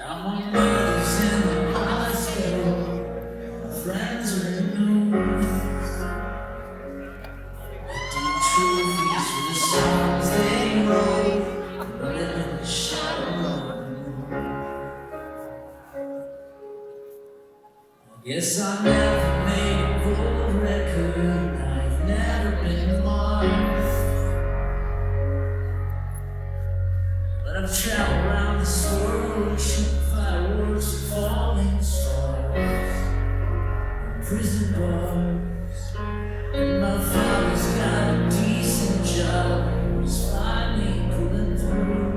I'm on meds in the hospital. My friends are in news. Deep trophies for the songs they wrote. Running in the shadow of the moon. I guess I never made a gold record. I've never been Mars. But I've traveled around this world, shooting fireworks, falling stars, in prison bars. And my father's got a decent job, he's finally pulling through.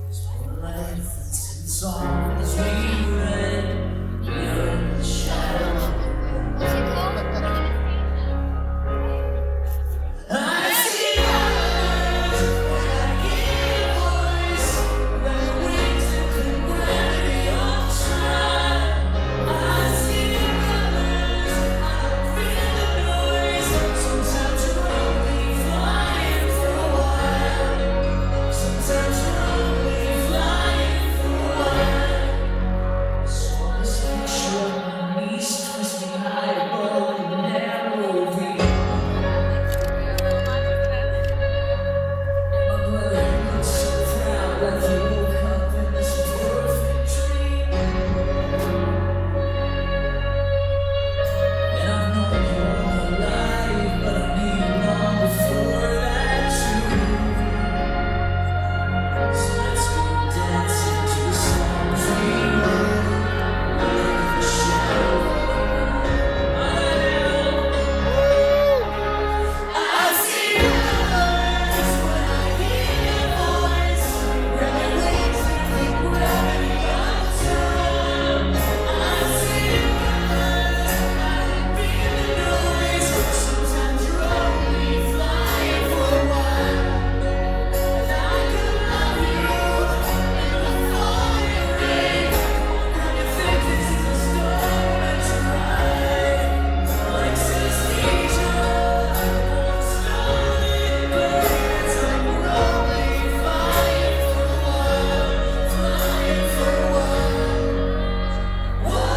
His whole life that's in songs we read, we heard the shadow. I see colors when I get a voice, when the wings of gravity on time. I see colors, I feel the noise. Sometimes you're only flying for a while. Sometimes you're only flying for a while. So this picture of my knees twisting high above the narrow view. My brother looks so proud that he woke up in this perfect dream. And I've known you all my life, but I knew you long before that too. So let's go dancing to the songs we wrote. Under the shadow of the I see colors when I hear your voice. Grab your wings and keep gravity on time. I see colors, I feel the noise. Sometimes you're only flying for a while. And I could love you in the falling rain. Grab your fingers in the storm and try. Like synesthesia, slowly burns. Like we're only flying for a while, flying for a while. Whoa,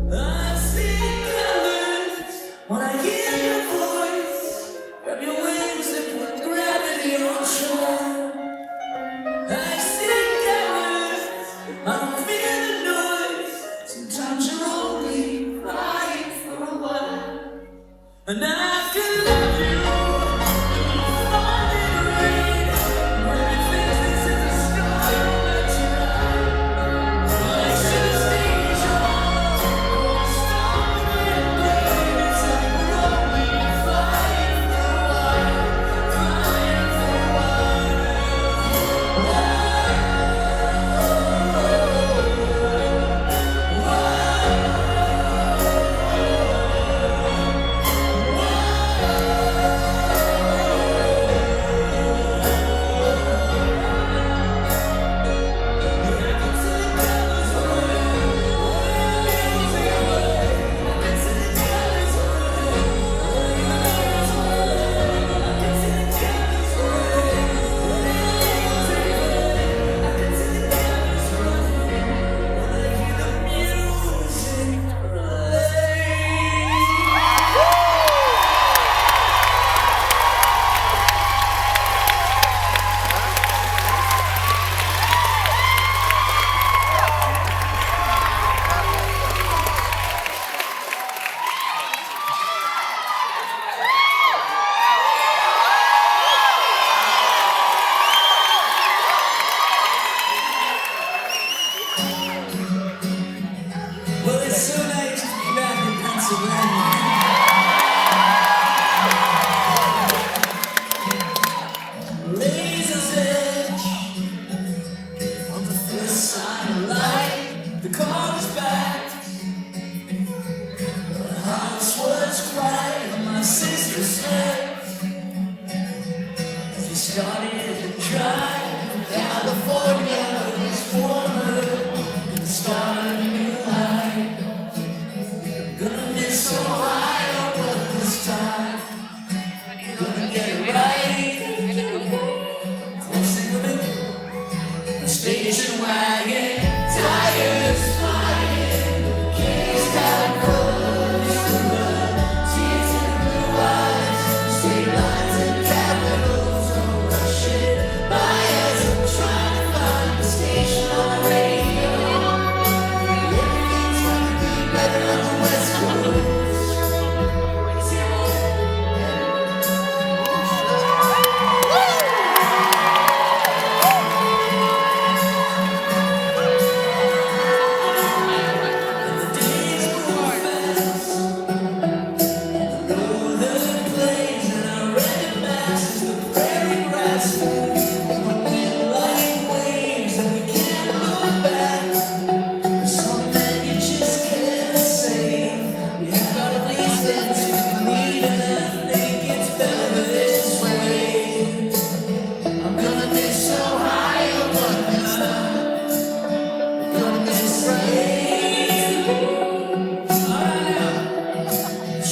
I see colors when I hear your voice. Grab your wings and put gravity on shore. I see colors, I don't feel the noise. Sometimes you're only flying for a while. And I can love you in the falling rain. Grab your fingers in the storm and try. Like synesthesia, slowly burns. Like we're only flying for a while, flying for a while. Whoa, whoa, whoa. started to drive from California. It's warmer. Gonna start a new life. Gonna miss so high, but this time gonna get it right. Closing with it. Station wagon, tires flying, keys got close to the tears in the blue eyes, straight lines and capitals, don't rush it by as I'm trying to find the station on the radio. Everything's gonna be better on the West Coast.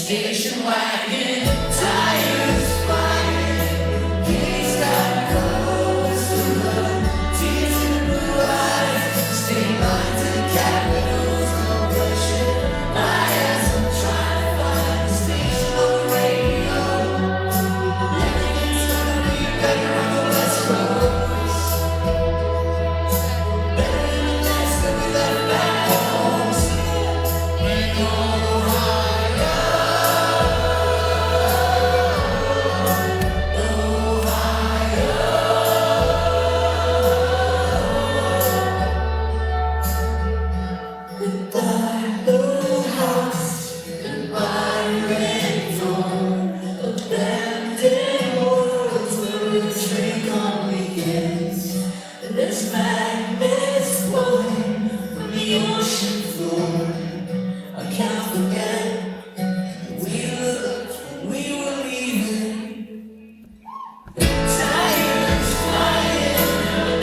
Station wagon, tires flying, keys got close to the tears in the blue eyes, state lines and capitals, no rushing by as I'm trying to find the station on the radio. Everything's gonna be better on the West Coast, better than the nights that we left back home in Ohio. There's madness flowing from the ocean floor. I can't forget we were leaving. Tires flying,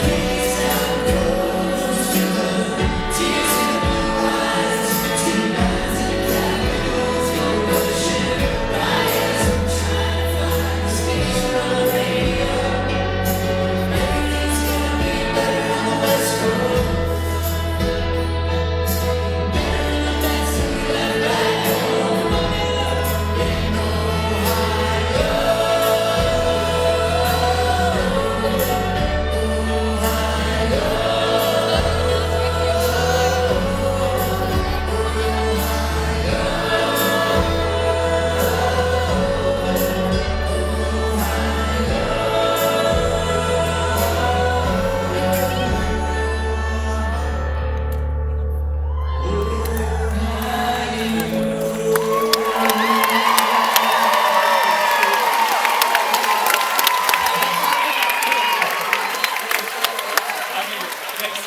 keys out close to the tears in the blue eyes, two lines and capitals, no rushing by as I'm trying to find the station on the radio. Everything's gonna be better on the West Coast. Better than the best that we left back home in Ohio.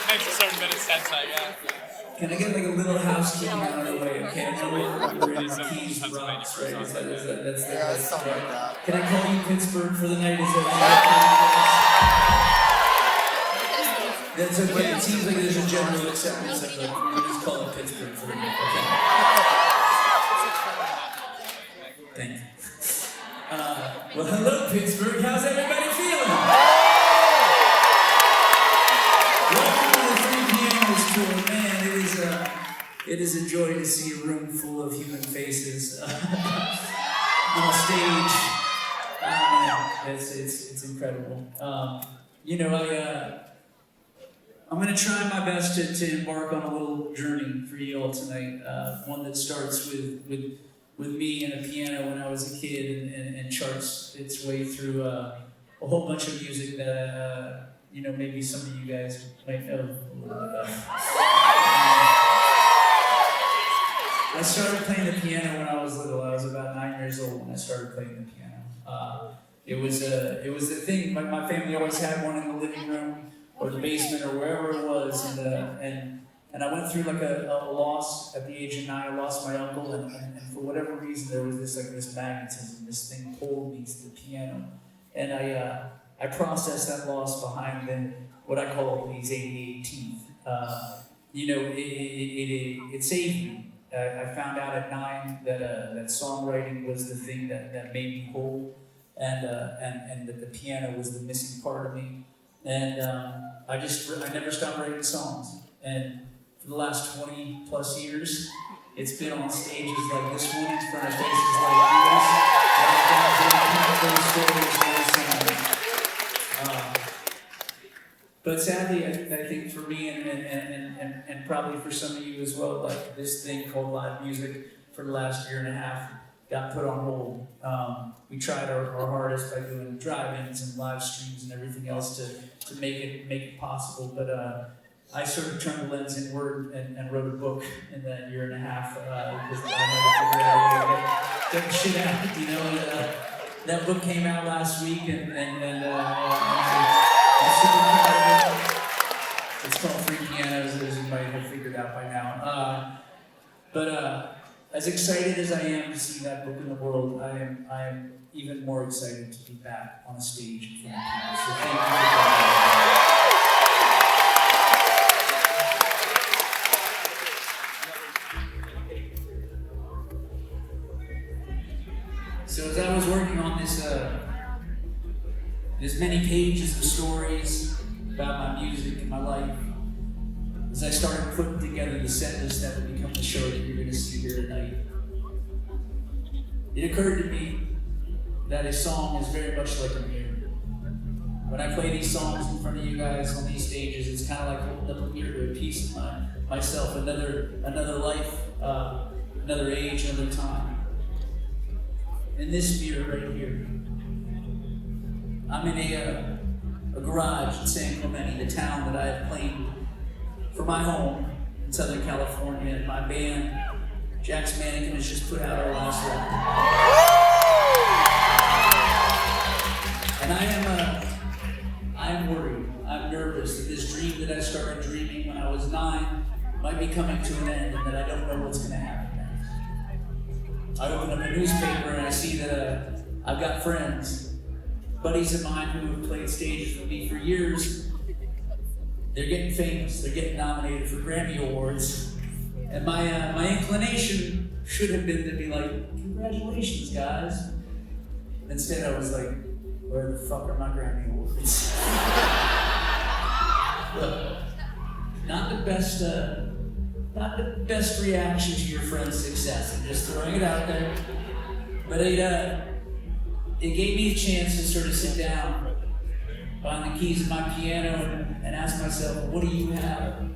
Makes a certain bit of sense, yeah. Can I get like a little housekeeping out of the way? Okay, I know we're in It is Keys Pennsylvania Rocks, right? for That's something like that. Can I call you Pittsburgh for the night? Is that that's okay. It seems like there's a general acceptance of it. We'll just call it Pittsburgh for the night. Okay. Thank you. Well, hello, Pittsburgh. How's everybody feeling? Welcome to the Three Pianos Tour. Man, it is a joy to see a room full of human faces on stage. It's incredible. I'm going to try my best to embark on a little journey for you all tonight. One that starts with me and a piano when I was a kid and charts its way through a whole bunch of music that maybe some of you guys might know a little bit about. I started playing the piano when I was little. I was about 9 years old when I started playing the piano. It was the thing. My family always had one in the living room or the basement or wherever it was, and I went through like a loss at the age of 9. I lost my uncle, and for whatever reason there was this magnetism. This thing pulled me to the piano, and I processed that loss behind what I call these 88 teeth. It saved me. I found out at 9 that songwriting was the thing that made me whole, and that the piano was the missing part of me. And I never stopped writing songs. And for the last 20 plus years, it's been on stages like this one, in front of faces like yours. And I've got those stories, those songs. But sadly, I think for me and probably for some of you as well, like this thing called live music for the last year and a half got put on hold. We tried our hardest by doing drive-ins and live streams and everything else to make it possible. But I sort of turned the lens inward and wrote a book in that year and a half because I had to figure out a way to get the shit out. That book came out last week and I'm super proud of it. It's called Free Pianos, as you might have figured out by now. But as excited as I am to see that book in the world, I am even more excited to be back on a stage in front of people. So thank you for that. So as I was working on this many pages of stories about my music and my life, as I started putting together the set list that would become the show that you're going to see here tonight, it occurred to me that a song is very much like a mirror. When I play these songs in front of you guys on these stages, it's kind of like holding up a mirror to a piece of myself, another life, another age, another time. In this mirror right here, I'm in a garage in San Clemente, the town that I have claimed for my home in Southern California, and my band, Jack's Mannequin, has just put out our last record. And I am worried, I'm nervous that this dream that I started dreaming when I was 9 might be coming to an end and that I don't know what's going to happen next. I open up a newspaper and I see that I've got friends, buddies of mine who have played stages with me for years. They're getting famous, they're getting nominated for Grammy Awards. And my inclination should have been to be like, congratulations guys. Instead I was like, where the fuck are my Grammy Awards? Look, not the best reaction to your friend's success. I'm just throwing it out there. But it gave me a chance to sort of sit down behind the keys of my piano and ask myself, what do you have?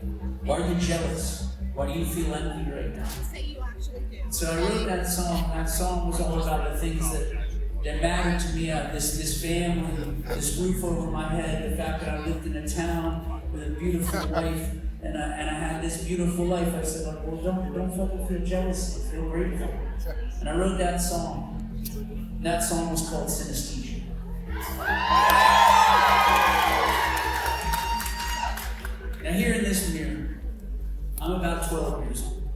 Why are you jealous? Why do you feel envy right now? So I wrote that song. That song was all about the things that mattered to me. This family, this roof over my head, the fact that I lived in a town with a beautiful wife, and I had this beautiful life. I said, well, don't fucking feel jealous, feel grateful. And I wrote that song. And that song was called Synesthesia. Now here in this mirror, I'm about 12 years old.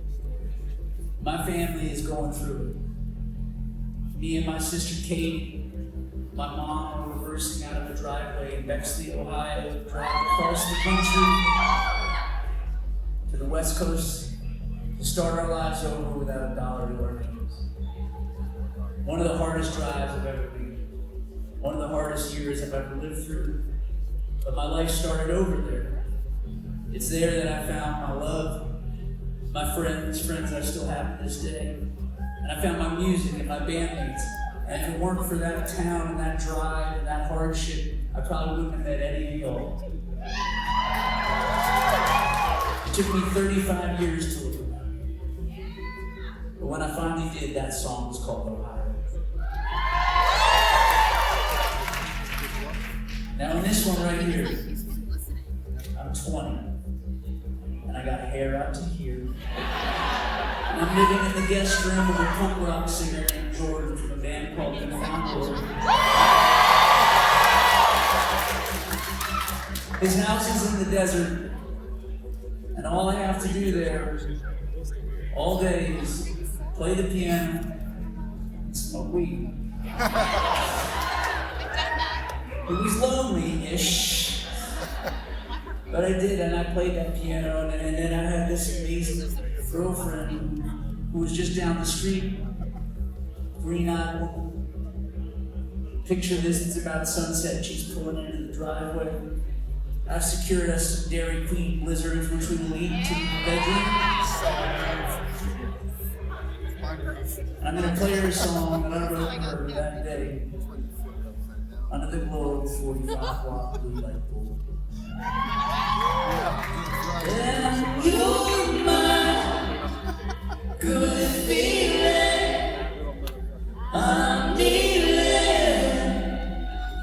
My family is going through it. Me and my sister Katie, my mom are reversing out of a driveway in Bexley, Ohio, driving across the country to the West Coast to start our lives over without a dollar to our names. One of the hardest drives I've ever made. One of the hardest years I've ever lived through. But my life started over there. It's there that I found my love, my friends I still have to this day. And I found my music and my bandmates. And if it weren't for that town and that drive and that hardship, I probably wouldn't have met any of y'all. It took me 35 years to live that. But when I finally did, that song was called Ohio. Now in this one right here, I'm 20. And I got hair out to here. And I'm living in the guest room of a punk rock singer named Jordan from a band called McMahon. His house is in the desert, and all I have to do there all day is play the piano and smoke weed. It was lonely-ish. But I did, and I played that piano, and then I had this amazing girlfriend who was just down the street, green-eyed woman. Picture this, it's about sunset, she's pulling into the driveway. I've secured us some Dairy Queen blizzards, which we will eat to the bedroom. I'm gonna play her a song that I wrote for her that day. Under the glow of 45-watt blue light bulb. And you're my good feeling. I'm kneeling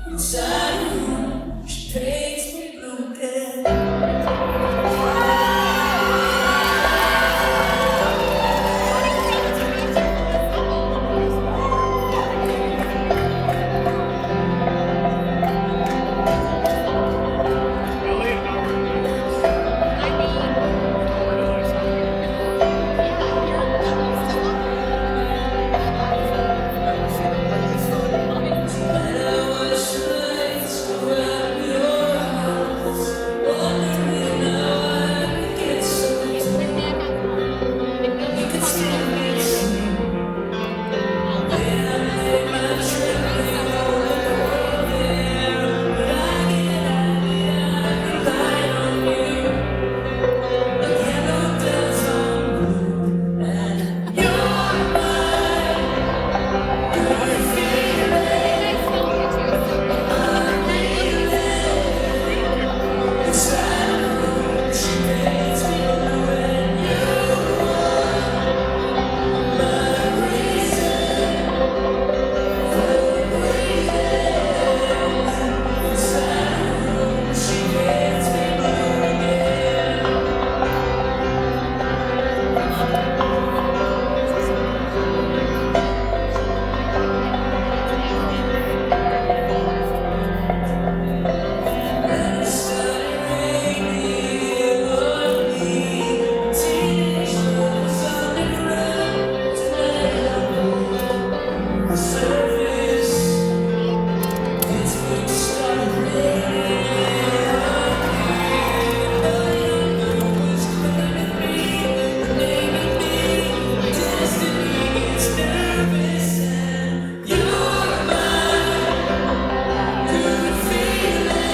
inside a room. She paints me blue pen. Feeling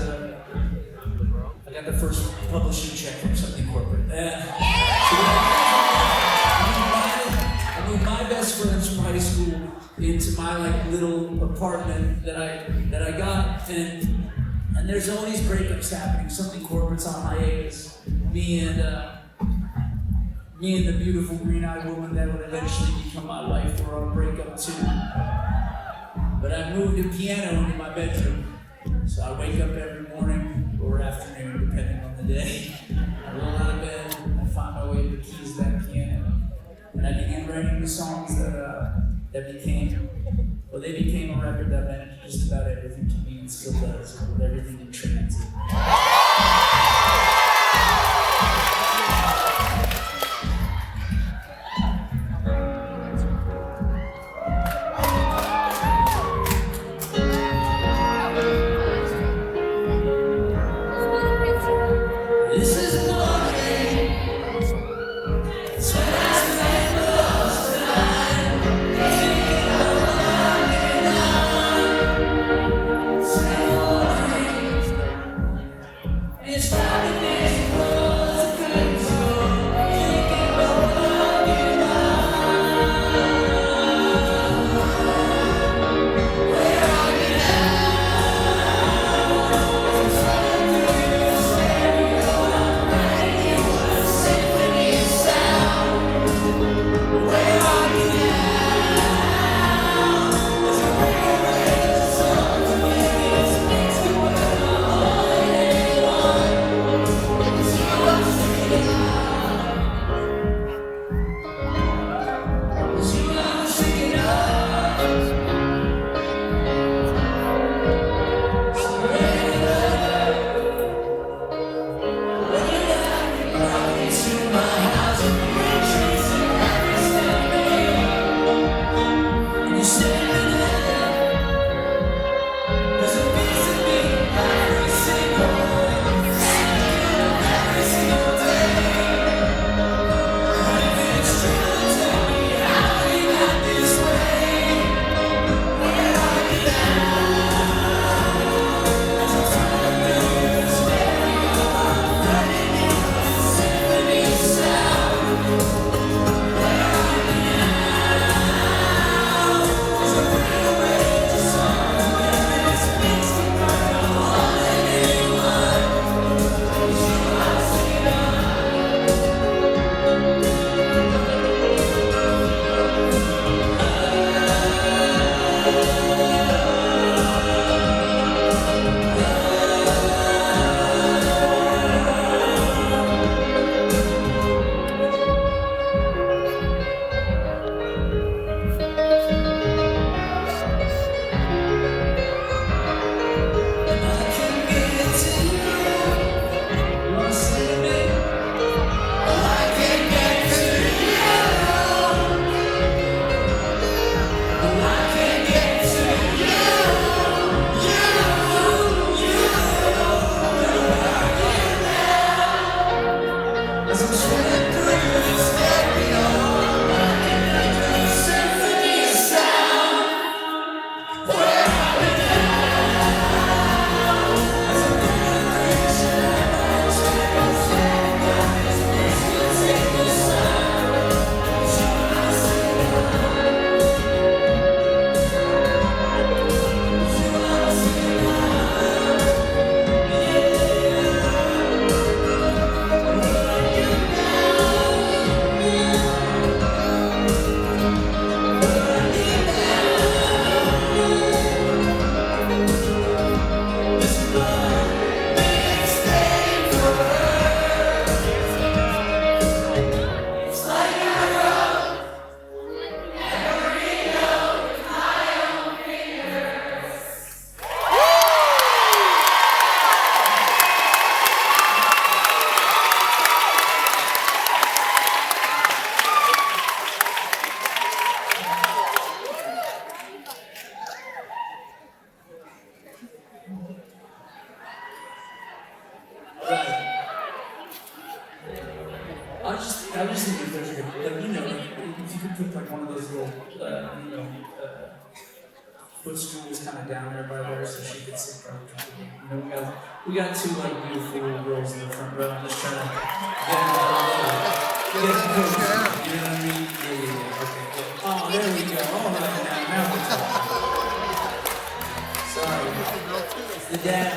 I got the first publishing check from something corporate. I moved my best friends from high school into my like little apartment that I got, and there's all these breakups happening. Something corporate's on hiatus. Me and the beautiful green-eyed woman that would eventually become my wife were on breakup too. But I moved a piano into my bedroom, so I wake up every morning or afternoon, depending on the day. I roll out of bed, I find my way to the keys of that piano, and I began writing the songs that became a record that meant just about everything to me and still does, with everything in transit. I was just thinking if there's like, you know, if you could put like one of those little, footstool was kind of down there by her so she could sit down. You know, we got two like beautiful girls in the front row. I'm just trying to get some coaches. You know what I mean? Yeah. Okay, good. Oh, there we go. All right, now we're talking. Sorry. The dad.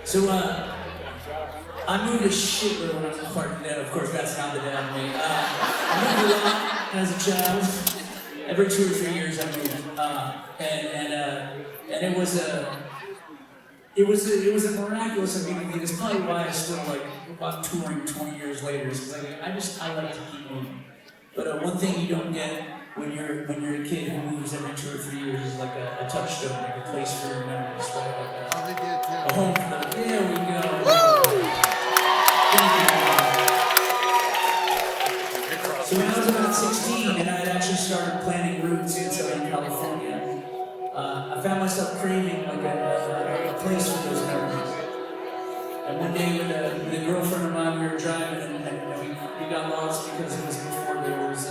So, I moved a shitload when I was in Clark. Of course, that's not the dad me. I moved a lot as a child. Every 2 or 3 years I moved, and it was a miraculous. I mean, it's probably why I still I'm touring 20 years later. Because I like to keep moving. But one thing you don't get when you're a kid who moves every 2 or 3 years is like a touchstone, like a place for your memories, right? Like a home. There we go. Woo! So when I was about 16 and I had actually started planting roots in Southern California, I found myself craving like a place for those memories. And one day with a girlfriend of mine, we were driving and we got lost because it was before there was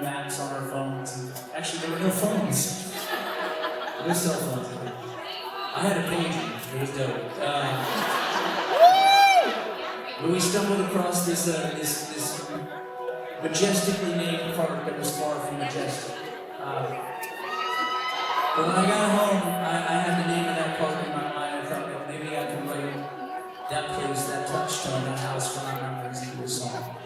maps on our phones. And actually, there were no phones. No cell phones. I had a pager. It was dope. But we stumbled across this majestically named park that was far from majestic. But when I got home, I had the name of that park in my mind. I thought maybe I could write that place, that touchstone, that house for my memories into a song.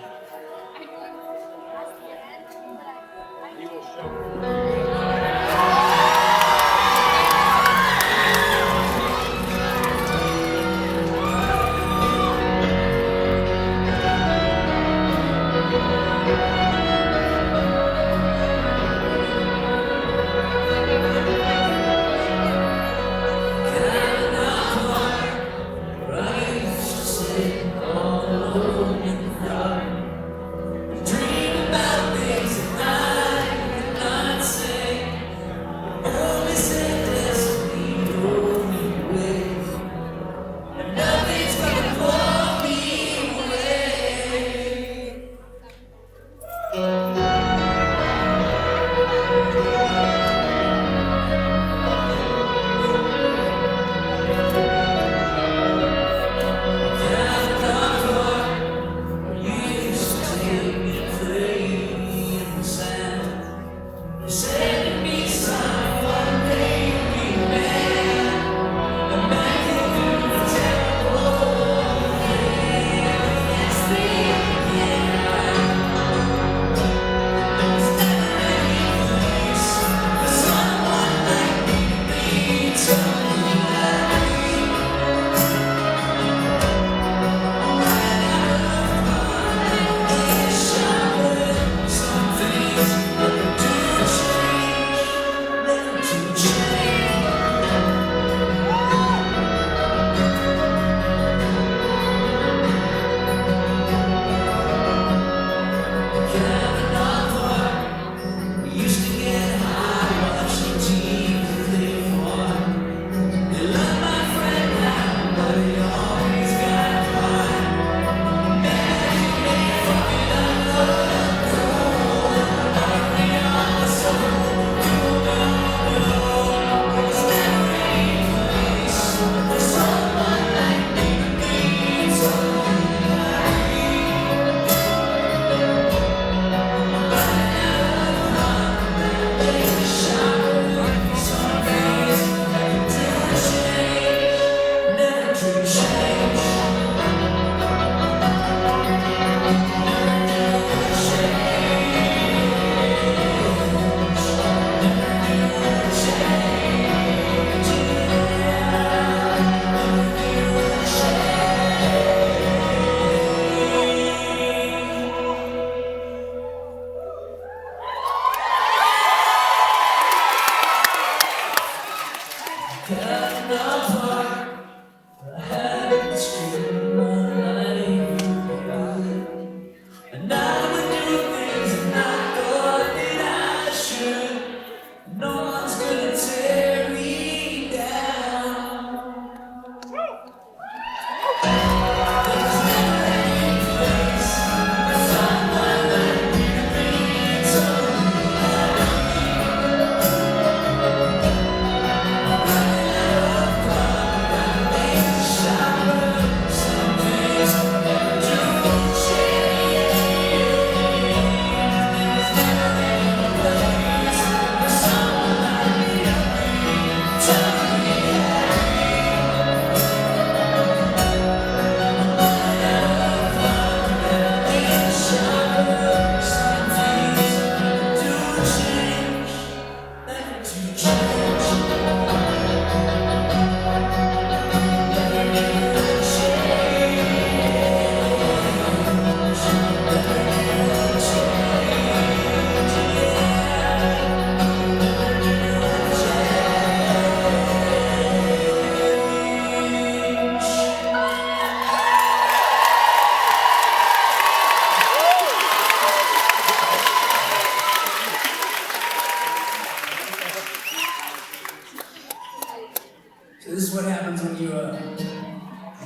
So this is what happens when you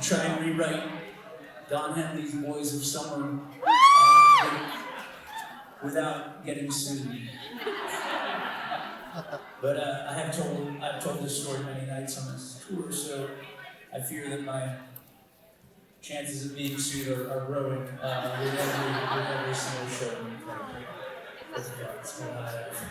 try and rewrite Don Henley's Boys of Summer without getting sued. But I've told this story many nights on this tour, so I fear that my chances of being sued are growing with every single show. That's what I have.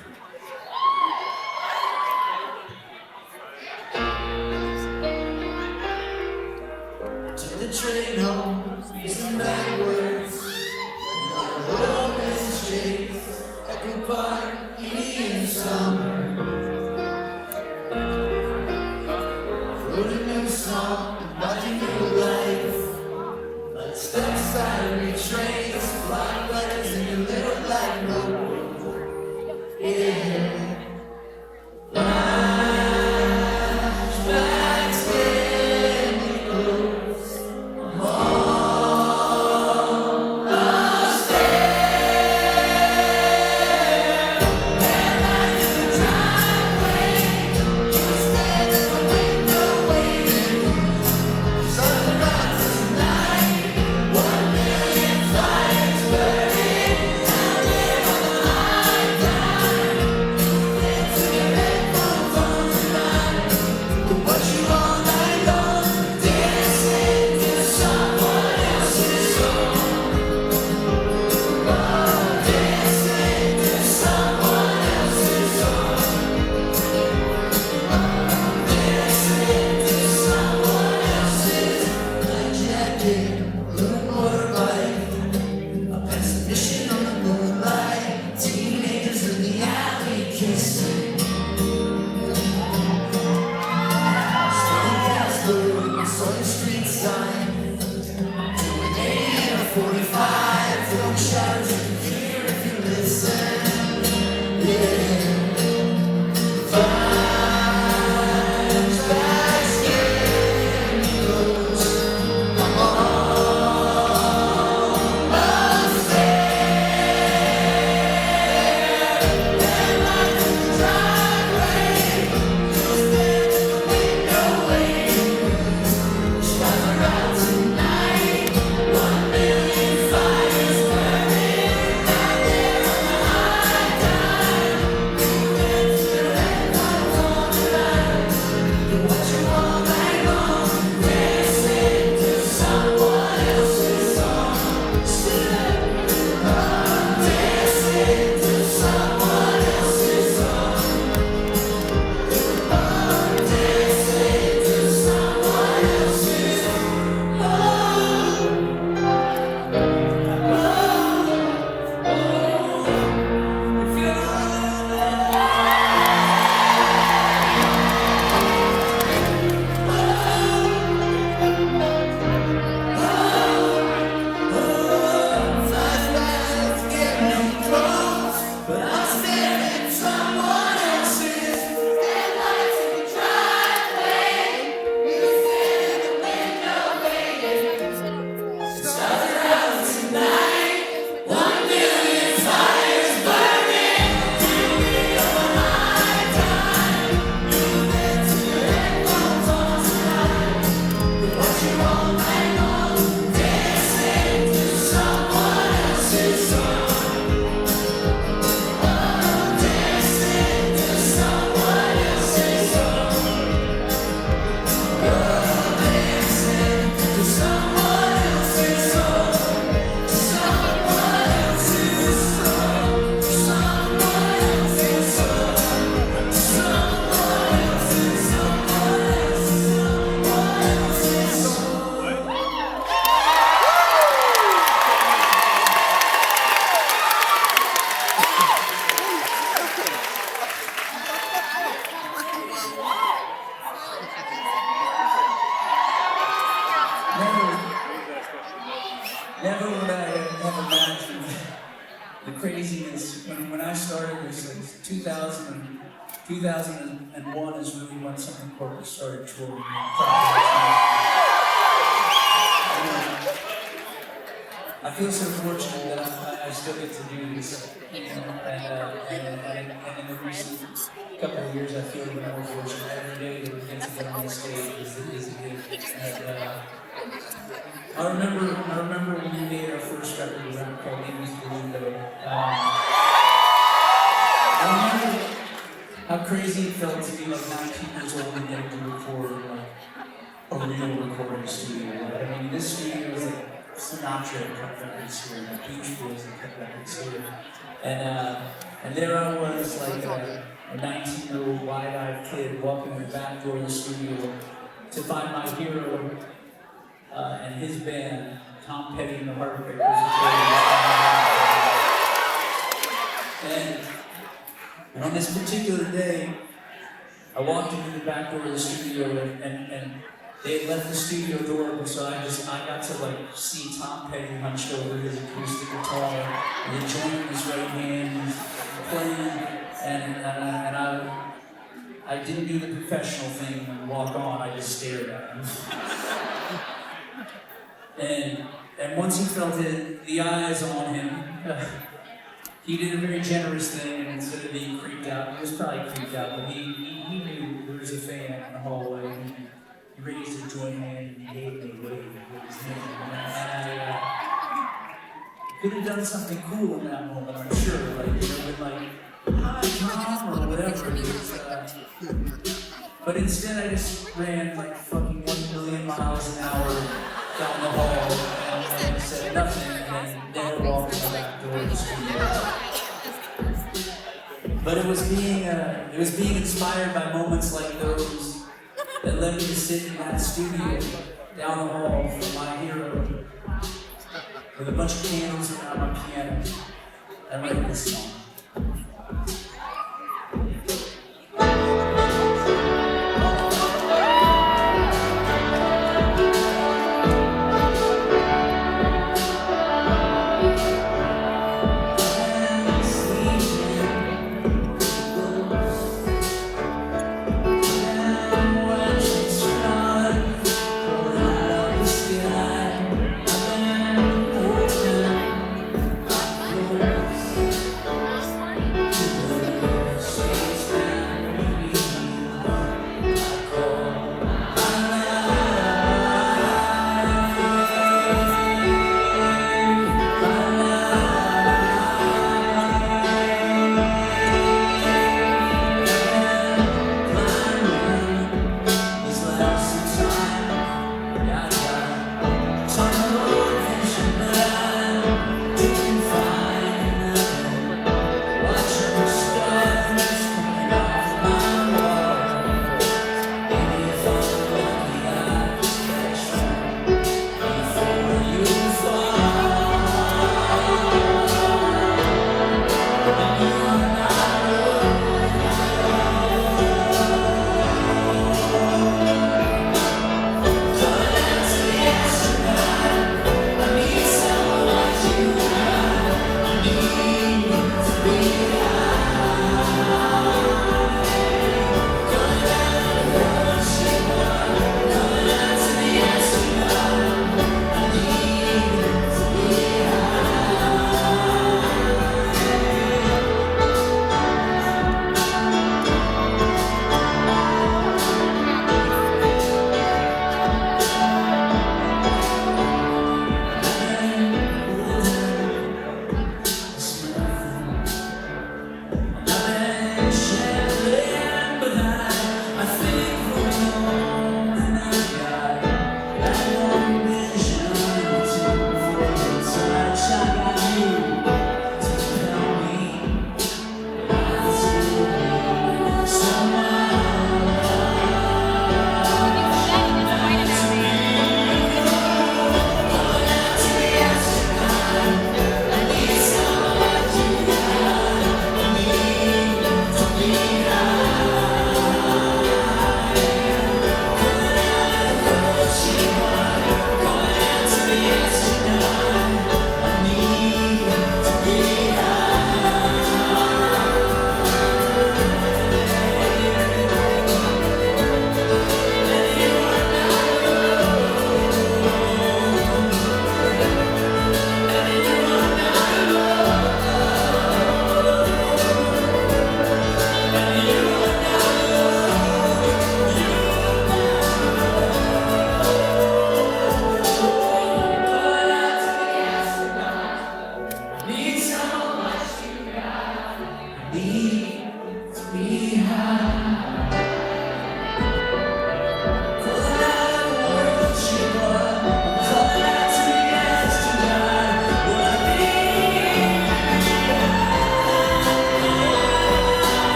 Took the train home, using bad words, love and shakes, echo park, Indian summer. Wrote a new song about your new life. Like step side trains, flying letters in your little black notebook. Yeah. Never would I have imagined the craziness. When I started this, it was 2001 is really when something corporate started touring. I feel so fortunate that I still get to do this, you know, and in the recent couple of years, I feel even more fortunate. Every day that we get to get on the stage is a gift. I remember when we made our first record, a record called Invincibility. I remember how crazy it felt to be like 19 years old and getting to record like a real recording studio. I mean, this studio was like Sinatra and cut records here, and Beach Boys and cut records here. And there I was, like a 19-year-old wide-eyed kid walking in the back door of the studio to find my hero and his band, Tom Petty and the Heartbreakers. And on this particular day, I walked into the back door of the studio and they had left the studio door open, so I got to like see Tom Petty hunched over his acoustic guitar, and he joined his right hand, playing, and I didn't do the professional thing and walk on, I just stared at him. And once he felt the eyes on him, he did a very generous thing, and instead of being creeped out, he was probably creeped out, but he knew there was a fan in the hallway. He raised his joint hand and he gave me a wave with his hand. And I could have done something cool in that moment, I'm sure. Like, you know, with like, hi Tom, or whatever it is. But instead I just ran like fucking 1 million miles an hour down the hall and said nothing and then never walked in the back door of the studio. But it was being inspired by moments like those that led me to sit in that studio down the hall from my hero with a bunch of candles around my piano and write this song.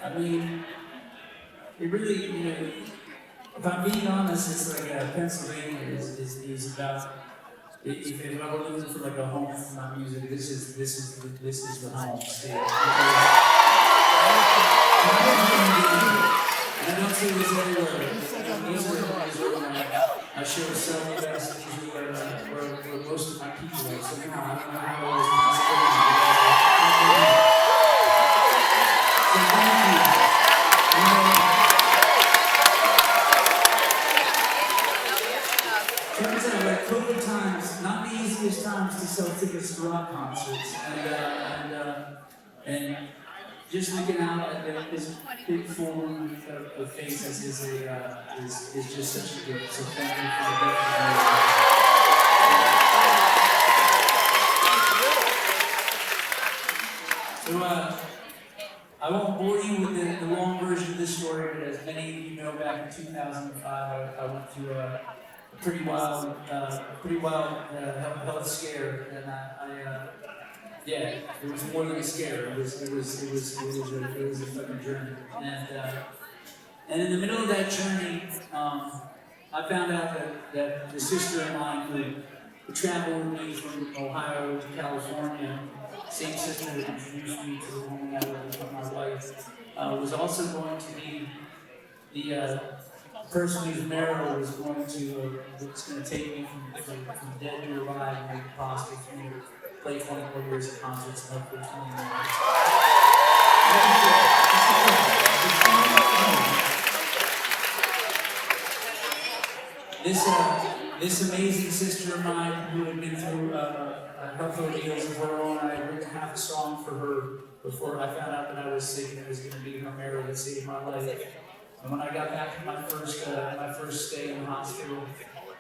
I mean, it really, you know, if I'm being honest, it's like Pennsylvania is about. If I were looking for like a home for my music, this is the home state. I don't see this everywhere. These are I show some of us. These are where most of my people are. So now I don't know how it was possible. So thank you. Turns out, like COVID times, not the easiest times to sell tickets to rock concerts, and just looking out at this big form of faces is just such a gift. So thank you for the gift of So I won't bore you with the long version of this story, but as many of you know, back in 2005, I went through a pretty wild health scare, and yeah, it was more than a scare. It was a fucking journey, and in the middle of that journey, I found out that the sister of mine who traveled with me from Ohio to California, same sister that introduced me to the woman that would become my wife, was also going to be the person whose marrow was going to take me from dead to alive and make it possible for me to play 24 years of concerts and hopefully 20 more. This amazing sister of mine who had been through health ordeals of her own, I had written half a song for her before I found out that I was sick and it was going to be her marrow that saved my life. And when I got back from my first stay in the hospital,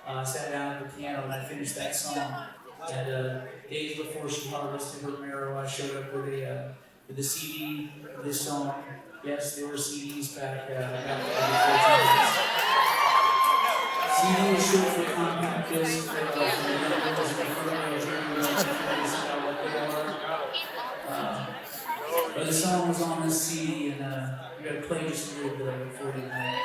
I sat down at the piano and I finished that song. And days before she harvested her marrow, I showed up with a CD of this song. Yes, there were CDs back CD was short for compact disc. But the song was on this CD, and we got to play just a little bit of it for you tonight.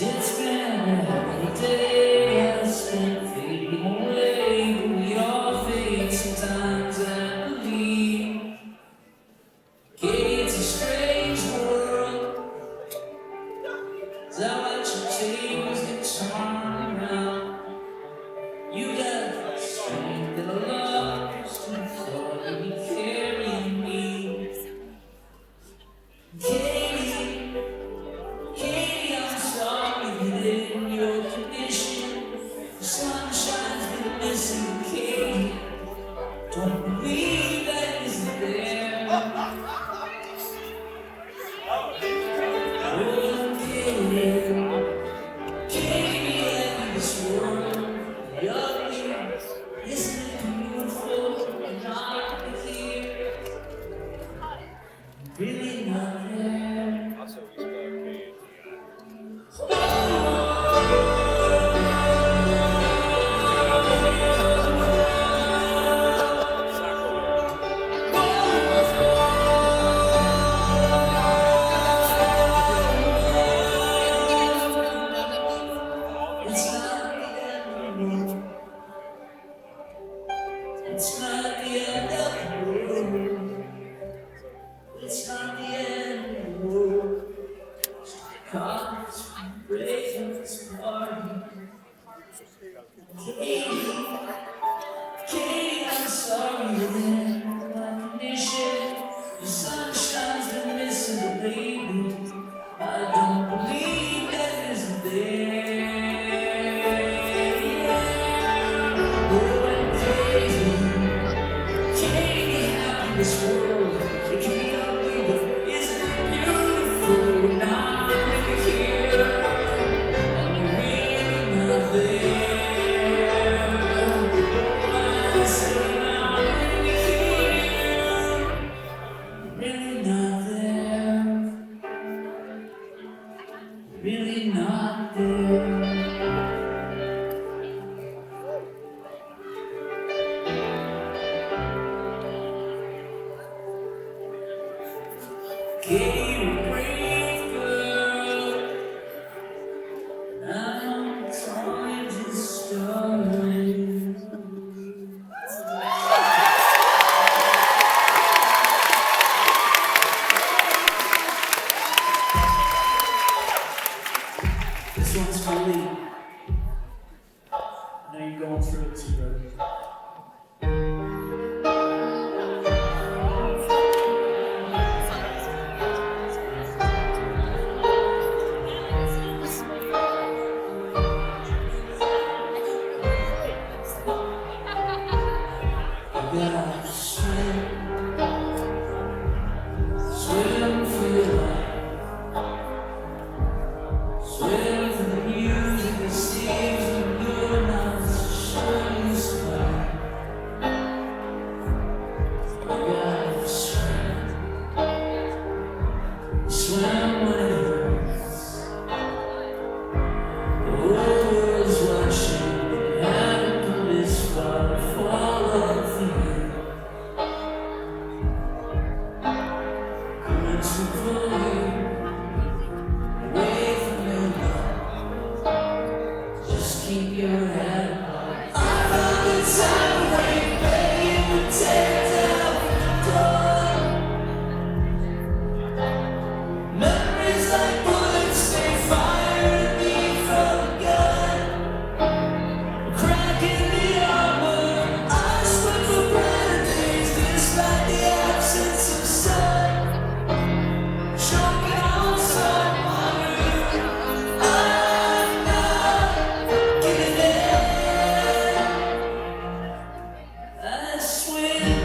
It's been a hell of a day, I spent fading away, but we all fade sometimes, I believe. It's a strange world, as I watch your tables get turned around. You got strength that I lost, and thought you'd be carrying me. Katie, I'm sorry that in your condition, the sunshine's been missing. Katie, don't believe that isn't there. Oh, Katie, in this world, the ugly, isn't it beautiful? And I'm here, really not there. Also, we spell It's not the end of the world. It's not the end of the world. Cause breaking this party. Katie, I'm sorry that in my condition, the sunshine's been missing, baby. I don't believe that isn't there. This world, it can't be, but isn't it beautiful? Now I'm here, and you're really not there. I say Can you breathe, girl? I'm trying to start. This one's for Lee. I know you're going through it too, brother. Yeah, swim for your life. Swim for the music that sings in your mouth. Show you smile. You gotta swim when it hurts. The world's watching. You haven't come this far to fall off the hill. To pull you away from your love. Just keep your head up. I found the time when begging to tear down the door. Memories like bullets, they fire at me from a gun. A crack in the armor. I sweat for brighter days, despite the absence of sun. Choking on someone I'm not giving in. I swim.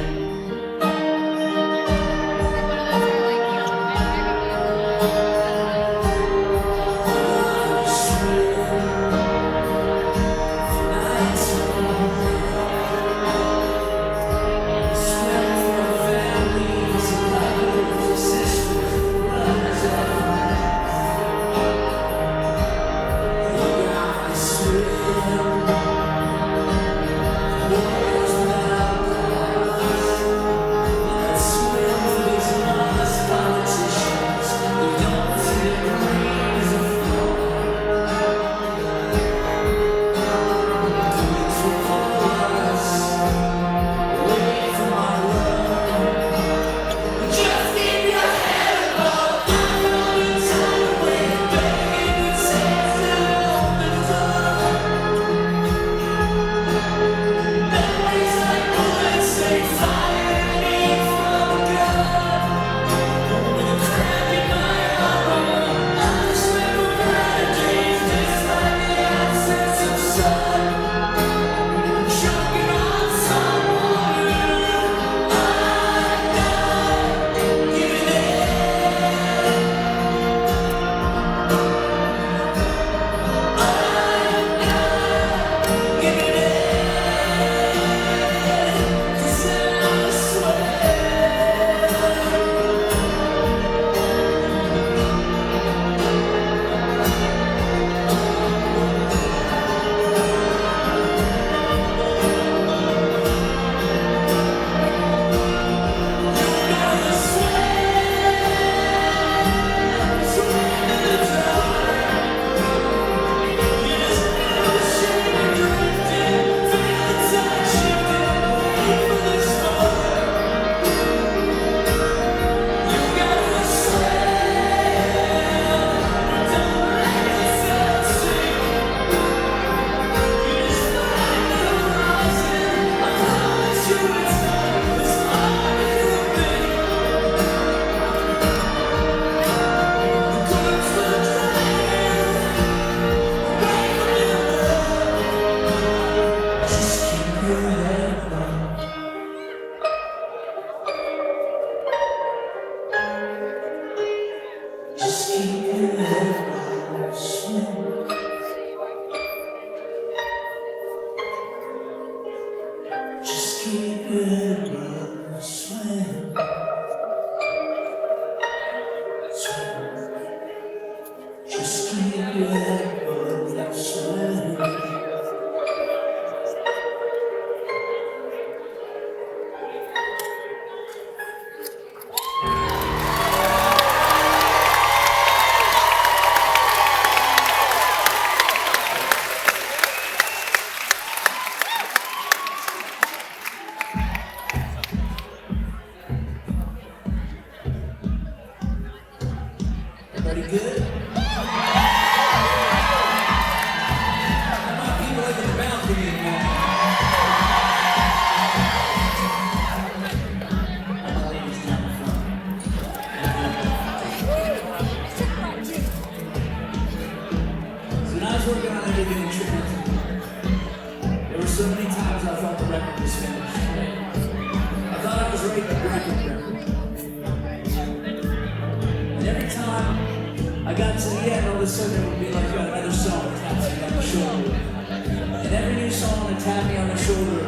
got to the end, all of a sudden it would be like another song that taps me on the shoulder. And every new song that tapped me on the shoulder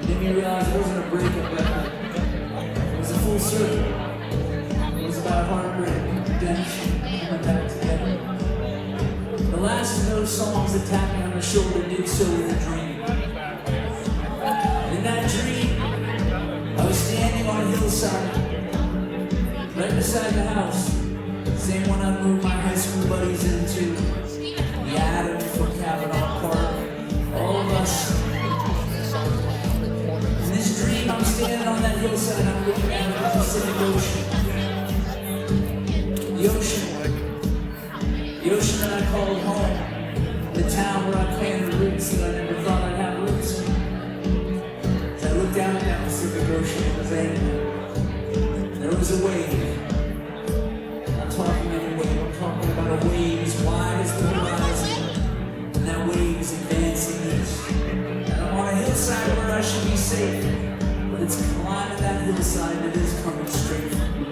made me realize it wasn't a breakup record. It was a full circle. It was about heartbreak, redemption, coming back together. The last of those songs that tapped me on the shoulder did so with a dream. In that dream, I was standing on a hillside, right beside the house, same one I moved my high school buddies into, the Adam from Cavanaugh Park, all of us. In this dream, I'm standing on that hillside, I'm looking out at the Pacific Ocean. The ocean that I called home, the town where I planted roots that I never thought I'd have roots in. As I looked out at that Pacific Ocean, it was angry. There was a wave. I'm talking anyway, I'm talking about a wave as wide as the horizon, and that wave is advancing east. And I'm on a hillside where I should be safe, but it's climbing that hillside that is coming straight for me.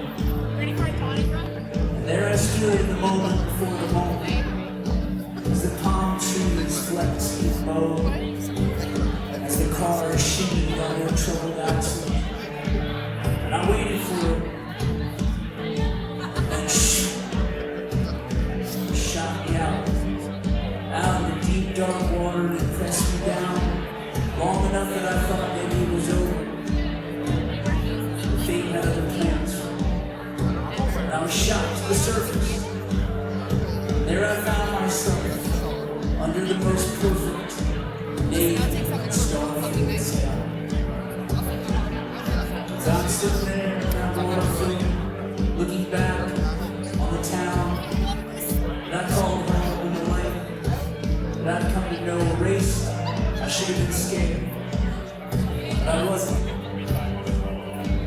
And there I stood in the moment before the moment, as the palm trees flexed and mowed, as the cars shimmied on their troubled axles. And I waited for it. Shot me out in the deep dark water and pressed me down long enough that I thought maybe it was over. The fate had other plans. And I was shot to the surface. There I found myself under the most perfect, naked, star-filled sky. As I'm sitting there in that water film, looking back on the town that I called home in the light that I'd come to know, a race I should have been scared, but I wasn't,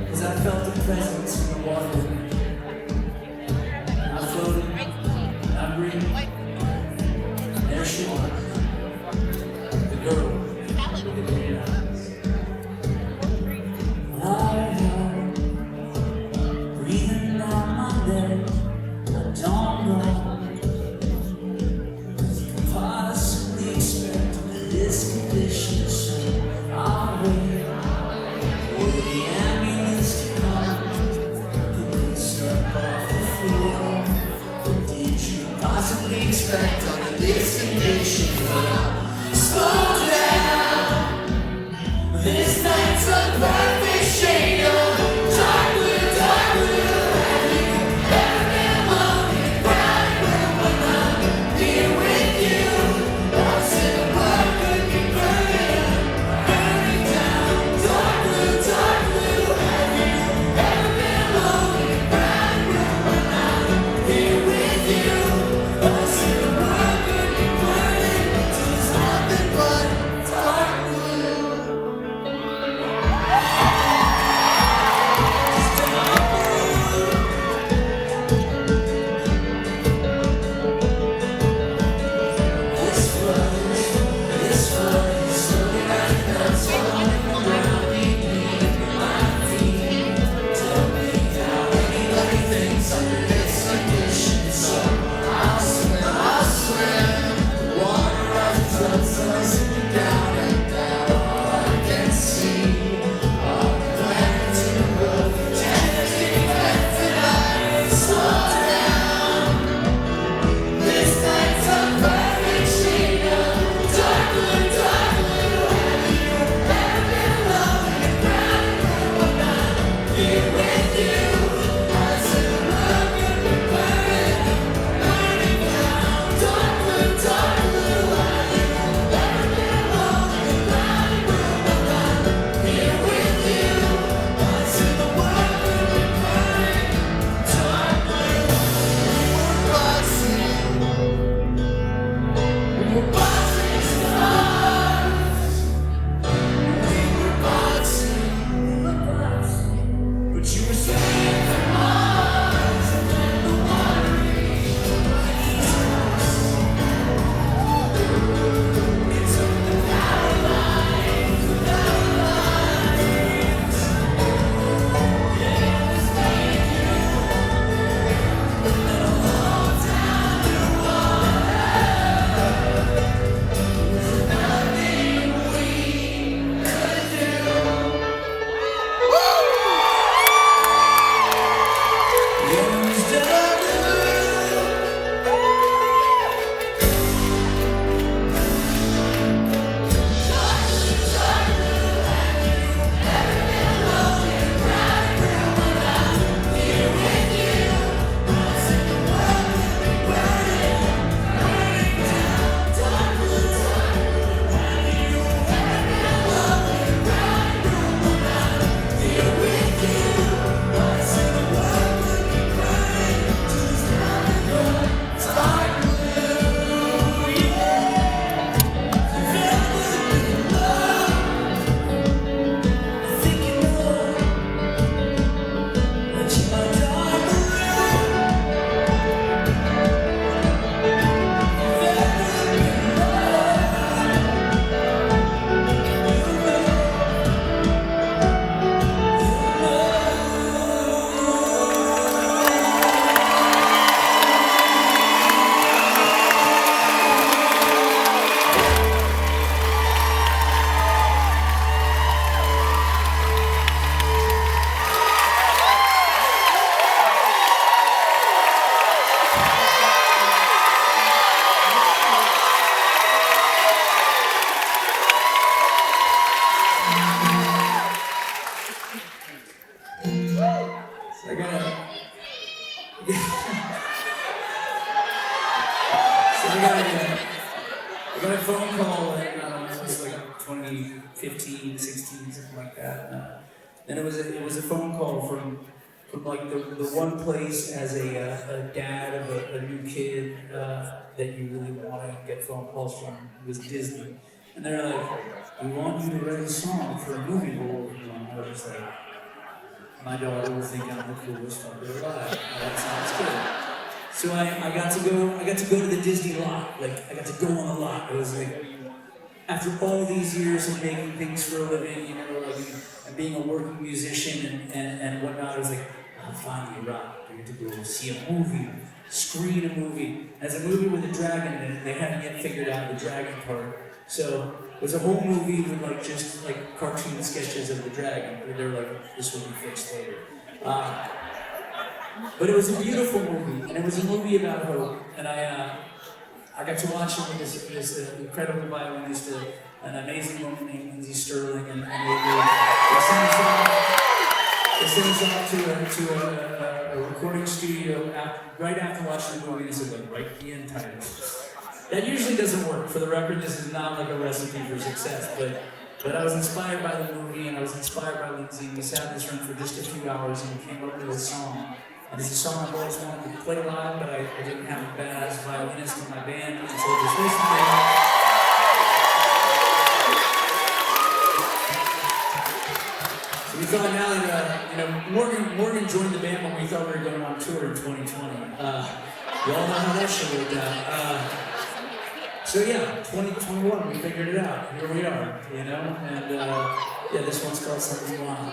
because I felt the presence in the water. I floated, I breathed, there she was, the girl with the green eyes. Breathing down my neck, I don't know. You can possibly expect this condition, so I'll wait for the ambulance to come. and it was a phone call from like the one place as a dad of a new kid that you really want to get phone calls from was Disney, and they're like, "We want you to write a song for a movie we're working on." I was like, "My daughter will think I'm the coolest fucker alive. That sounds good." So I got to go to the Disney lot. Like I got to go on the lot. It was like, after all these years of making things for a living, you know, like, and being a working musician and whatnot, I was like, oh, finally, right, I get to go see a movie, screen a movie. As a movie with a dragon in it, they hadn't yet figured out the dragon part. So it was a whole movie with like just like cartoon sketches of the dragon. They were like, this will be fixed later. But it was a beautiful movie, and it was a movie about hope. And I got to watch it with this incredible violinist, an amazing woman named Lindsay Sterling, and they sent us off to a recording studio right after watching the movie. They said, like, write the end titles. That usually doesn't work. For the record, this is not like a recipe for success, but I was inspired by the movie, and I was inspired by Lindsay, and we sat in this room for just a few hours, and we came up with a song. And it's a song I've always wanted to play live, but I didn't have a badass violinist in my band until just recently. So we thought now that, Morgan joined the band when we thought we were going on tour in 2020. You all know how that shit worked out. So yeah, 2021, we figured it out. Here we are, and yeah, this one's called Something Wild.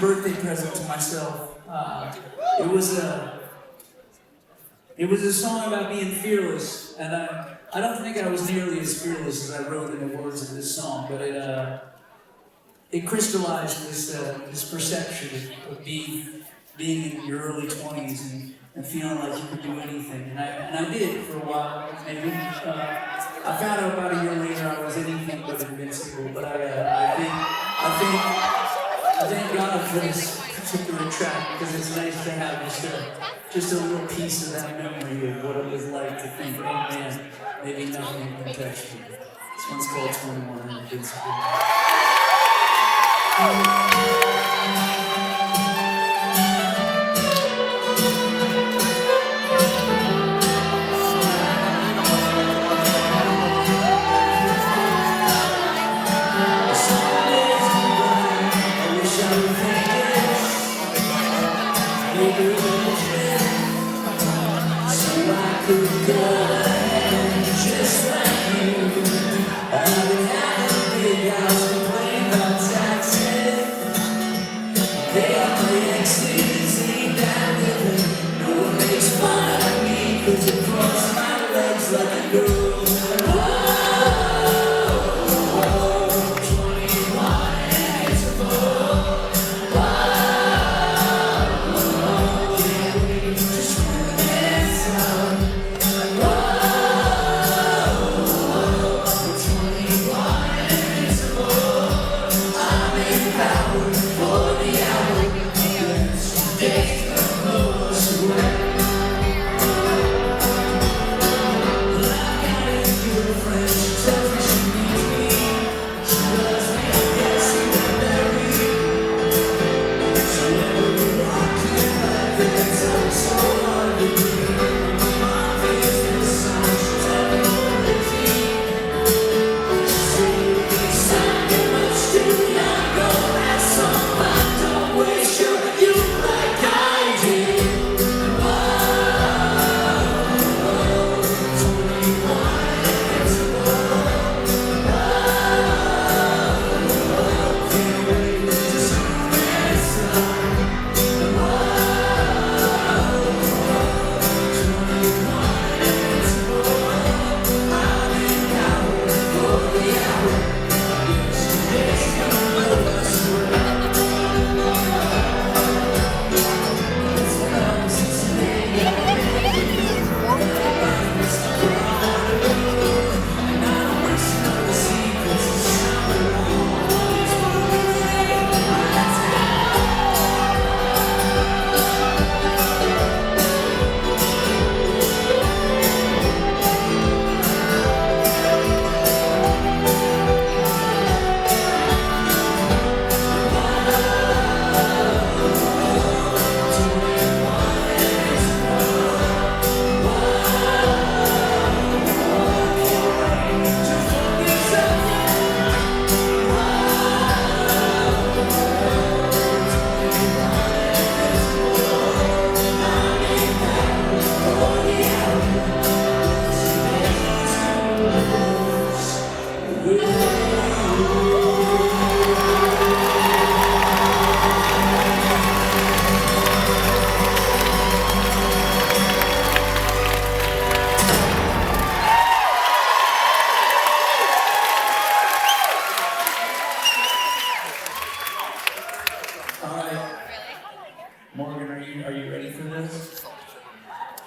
birthday present to myself. It was a song about being fearless, and I don't think I was nearly as fearless as I wrote in the words of this song, but it crystallized this perception of being in your early 20s and feeling like you could do anything, and I did for a while. Maybe I found out about a year later I was anything but invincible, but I thank God for this particular track because it's nice to have just a little piece of that memory of what it was like to think, oh man, maybe nothing can touch me. This one's called 21 and Invincible.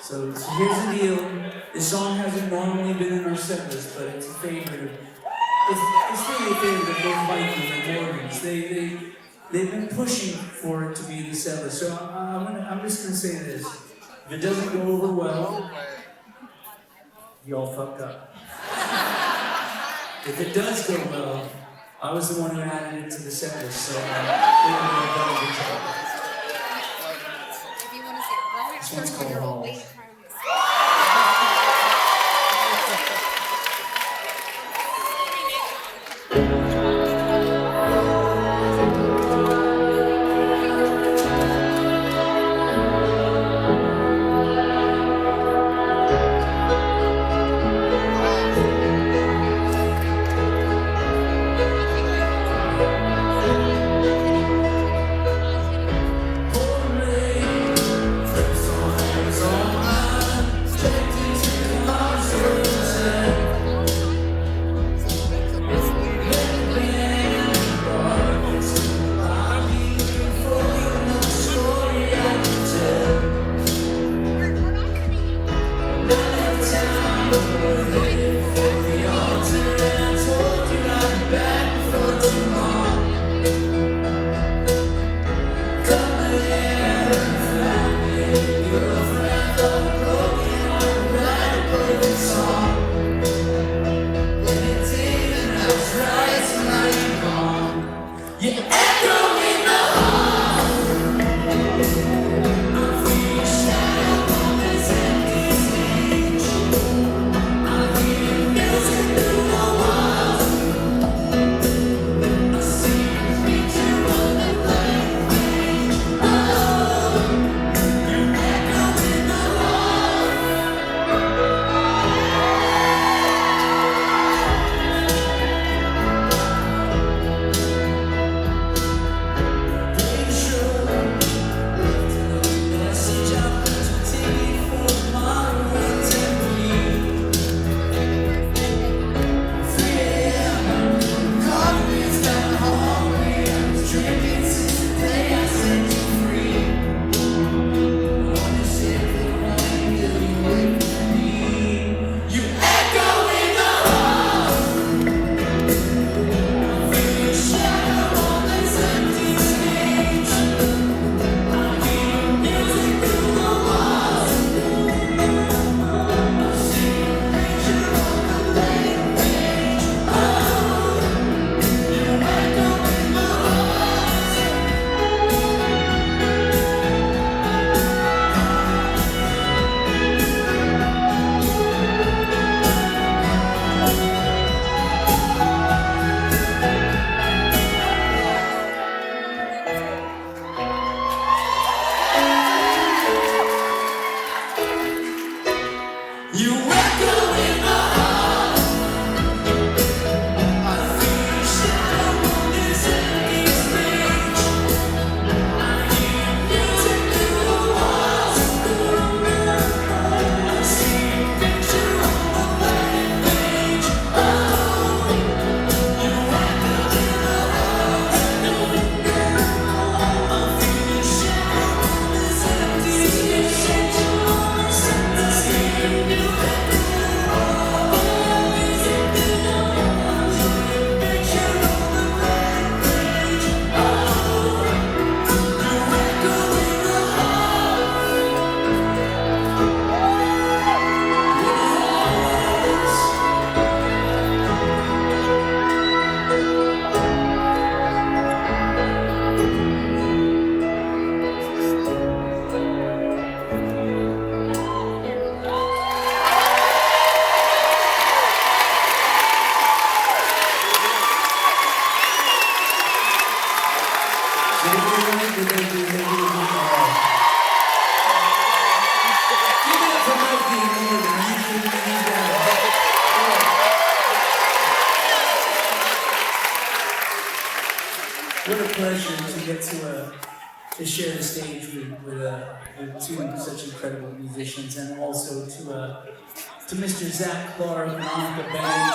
So here's the deal. This song hasn't normally been in our set list, but it's a favorite. It's really a favorite of both Vikings and Morgans. They've been pushing for it to be the set list. So I'm just gonna say this. If it doesn't go over well, y'all fucked up. If it does go well, I was the one who added it to the set list, so we're gonna do a good job. This one's called Halls. pleasure to get to share the stage with two such incredible musicians, and also to Mr. Zach Clark and Annika Bennett.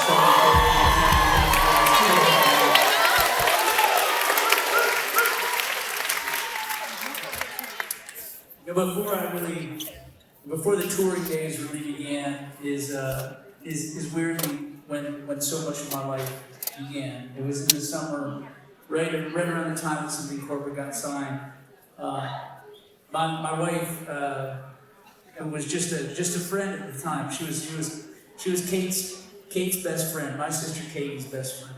Before the touring days really began, is weirdly when so much of my life began. It was in the summer, right around the time that something corporate got signed. My wife, who was just a friend at the time. She was Kate's best friend, my sister Katie's best friend.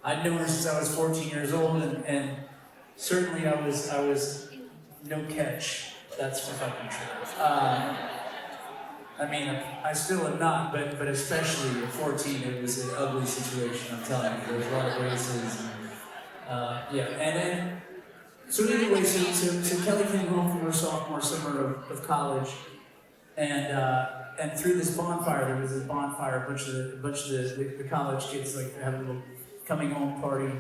I'd known her since I was 14 years old, and certainly I was no catch. That's for fucking sure. I mean, I still am not, but especially at 14, it was an ugly situation. I'm telling you, there was a lot of races. Yeah, and then. So anyway, so Kelly came home from her sophomore summer of college, and through this bonfire, there was a bonfire. A bunch of the college kids like have a little coming home party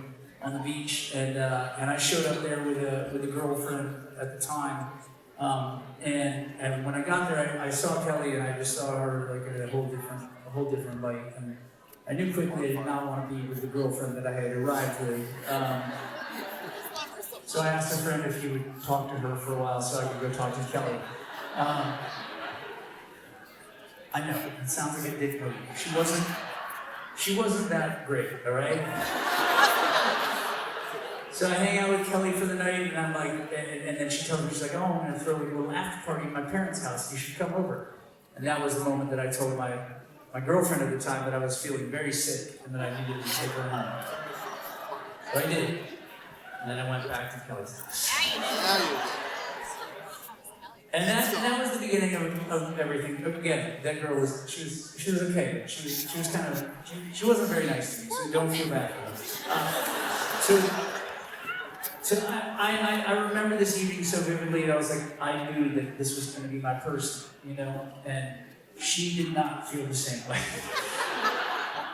on the beach, and I showed up there with a girlfriend at the time, and when I got there, I saw Kelly, and I just saw her like in a whole different light, and I knew quickly I did not want to be with the girlfriend that I had arrived with. So I asked a friend if he would talk to her for a while so I could go talk to Kelly. I know, it sounds like a dick move. She wasn't that great, all right? So I hang out with Kelly for the night, and I'm like, and then she tells me, she's like, oh, I'm gonna throw a little after party at my parents' house. You should come over. And that was the moment that I told my girlfriend at the time that I was feeling very sick and that I needed to take her home. So I did. And then I went back to Kelly's house. And that was the beginning of everything. Again, that girl she was okay. She was kind of she wasn't very nice to me, so don't feel bad for her. So I remember this evening so vividly, and I was like, I knew that this was going to be my person, you know, and she did not feel the same way.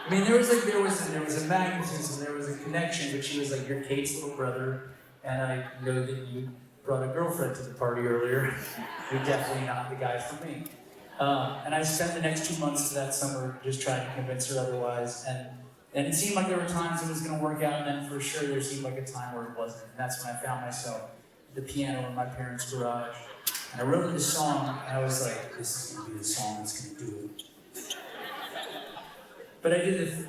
I mean, there was a magnetism, there was a connection, but she was like, you're Kate's little brother, and I know that you brought a girlfriend to the party earlier. You're definitely not the guy for me. And I spent the next 2 months of that summer just trying to convince her otherwise, and it seemed like there were times it was going to work out, and then for sure there seemed like a time where it wasn't. And that's when I found myself at the piano in my parents' garage, and I wrote this song, and I was like, this is going to be the song that's going to do it. But I did the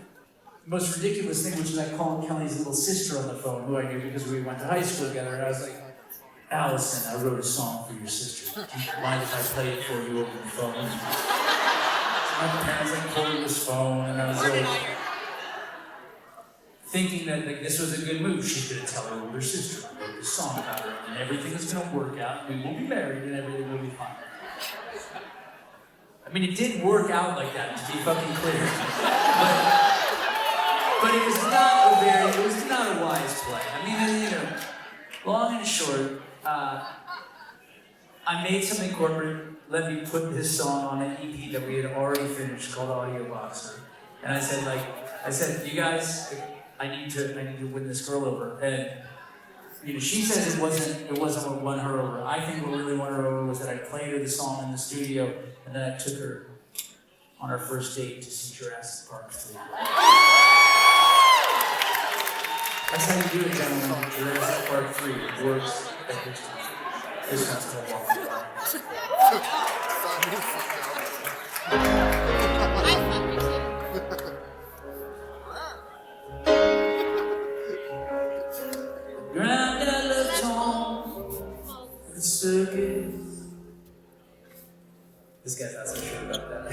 most ridiculous thing, which is I called Kelly's little sister on the phone, who I knew because we went to high school together, and I was like, Allison, I wrote a song for your sister. Do you mind if I play it for you over the phone? So my parents like pulled this phone, and I was like, thinking that like this was a good move. She's gonna tell her older sister I wrote this song about her, and everything is gonna work out, and we will be married, and everything will be fine. I mean, it did work out like that, to be fucking clear. But it was not a wise play. I mean, you know, long and short, I made something corporate, let me put this song on an EP that we had already finished called Audio Boxer. And I said, you guys, I need to win this girl over. And you know, she says it wasn't what won her over. I think what really won her over was that I played her the song in the studio, and then I took her on our first date to see Jurassic Park 3. That's how you do it, gentlemen. Jurassic Park 3 works every time. This one's still walking by. Ground I left home for the circus. This guy's not so sure about that.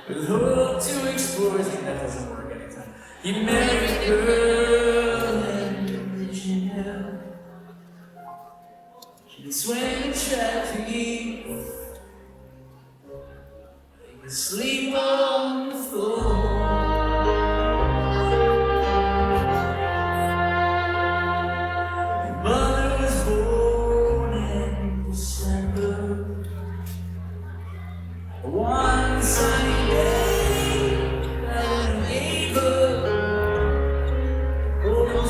With hope to explore, that doesn't work anytime. You married a girl in Virginia. She can swing a track for you. They can sleep on the floor. One sunny day, I gave her. Oh,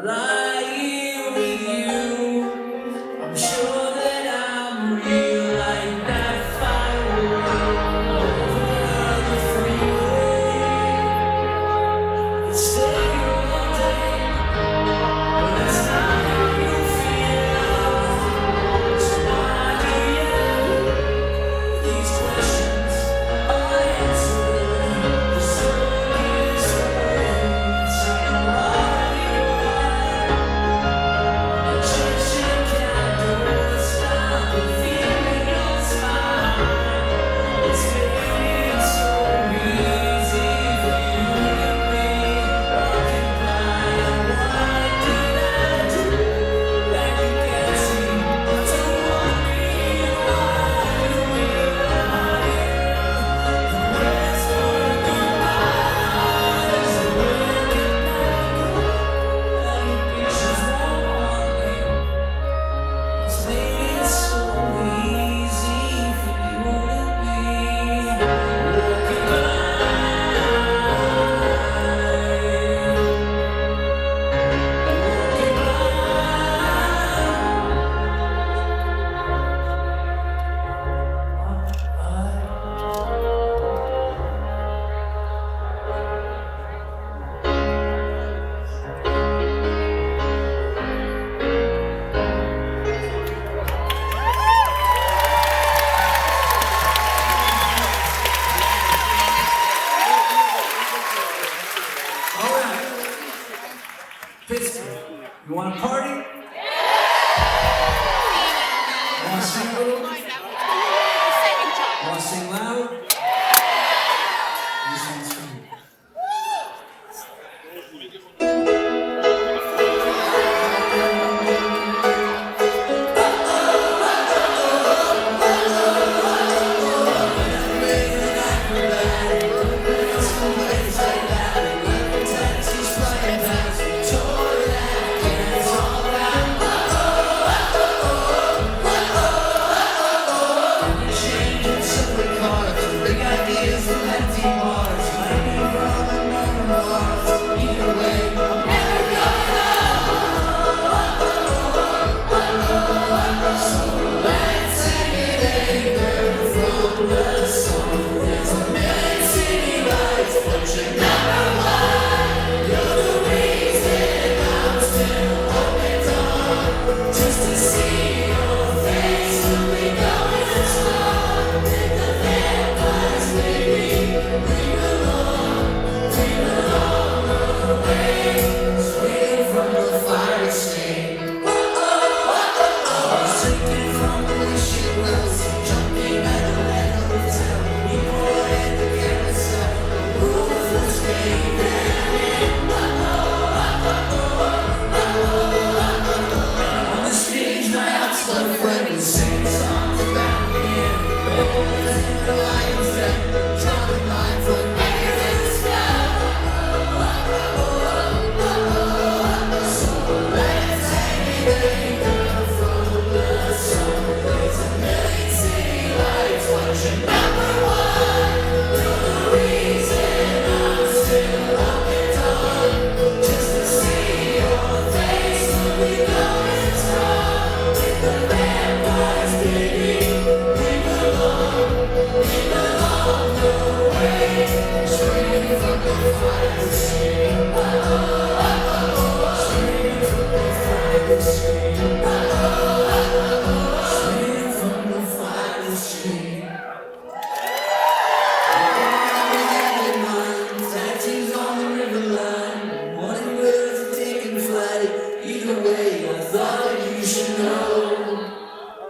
lying with you. I'm sure that I'm real like that firework over the freeway. Could stay here all day, but that's not how you feel. So why do you these questions unanswered? The song is over, saying why you are chasing candles, stop the fear in your smile. It's been so easy for you and me, walking by. What did I do that you can't see? To warn me why we are here. The whisper goodbyes, the wicked night, and the pictures won't haunt me. It's made it so easy for you and me, walking All right, Pittsburgh, you want to party? Want to sing a little? Want to sing loud? This one's for you.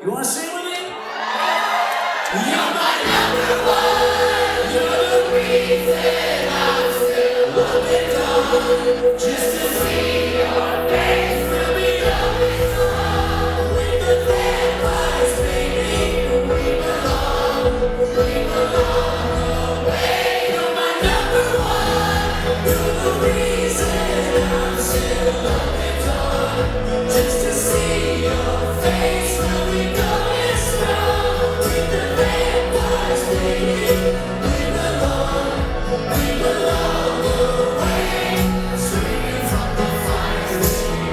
You want to sing with me? You're my number one. You're the reason I'm still looking on. Just to see your face will be always on. With the vampires, baby, we belong away. You're my number one. You're the reason I'm still looking on. Just to see your face will be going strong. With the vampires, baby, we belong away. Swinging from the fire.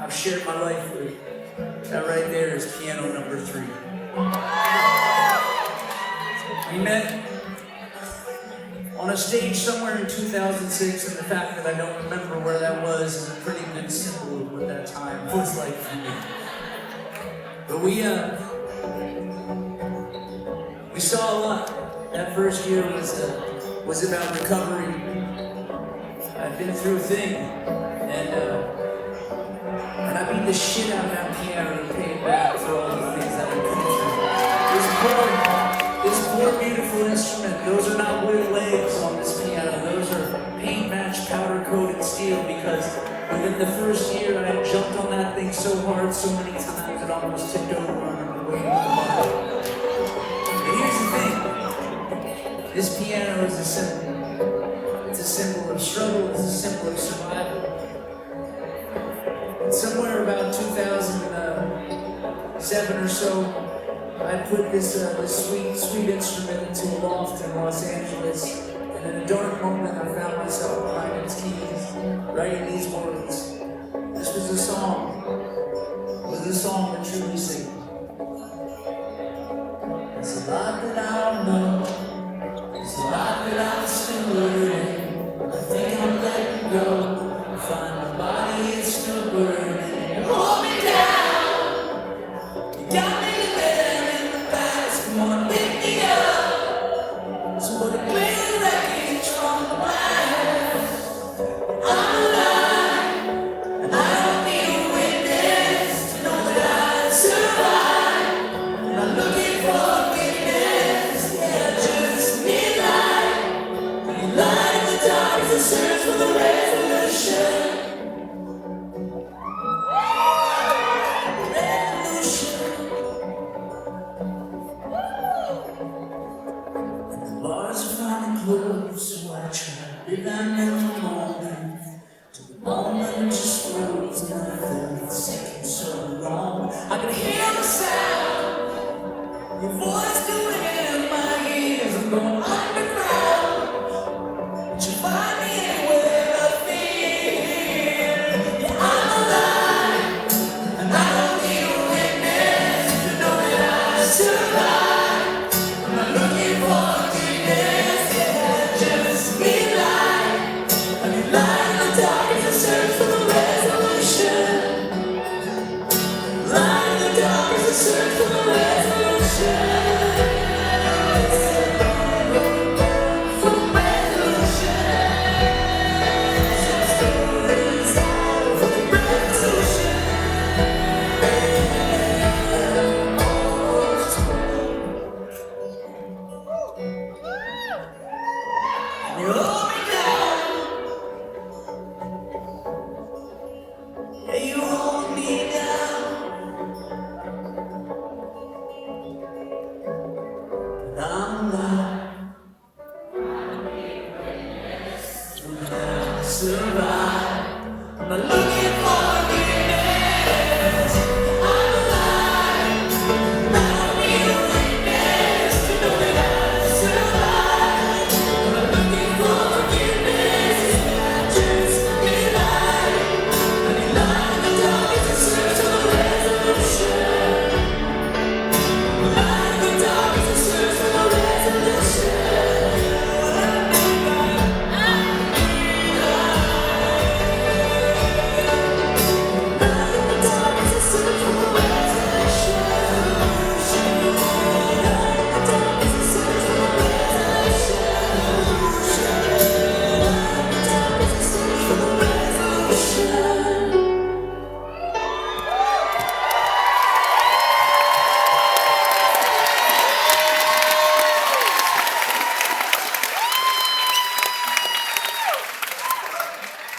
I've shared my life with. That right there is piano number 3. We met on a stage somewhere in 2006, and the fact that I don't remember where that was is a pretty good symbol of what that time was like for me. But we saw a lot. That first year was about recovery. I've been through a thing, and I beat the shit out of that piano to pay it back for all the things that I've been through. This poor, beautiful instrument, those are not wooden legs on this piano. Those are paint-matched, powder-coated steel, because within the first year I had jumped on that thing so hard, so many times, it almost tipped over on the way to the bottom. But here's the thing. This piano is a symbol. It's a symbol of struggle, it's a symbol of survival. And somewhere about 2007 or so, I put this sweet instrument into a loft in Los Angeles, and in a dark moment I found myself behind its keys, writing these words. This was a song. It was a song that truly sings. There's a lot that I don't know. There's a lot that I'm still learning. I think I'm letting go. Find my body is still burning. Hold me down. You got me. So I try to live in the moment, till the moment just flows, and I felt it sinking so wrong. I can hear the sound, your voice doing in my ears. I'm going underground, but you find me anywhere I feel. Yeah, I'm alive, and I don't need a witness to know that I survived. I'm not looking for forgiveness. Search for the resolution. For the resolution. Stories for the resolution. And you hold me down. Yeah, you hold me down. I'm alive. To survive. I'm not looking for forgiveness. I'm alive. I don't need a witness to know that I survived. I'm not looking for forgiveness. I just need light. I need light in the dark. It's a search for the resolution. Light in the dark. It's a search for the resolution.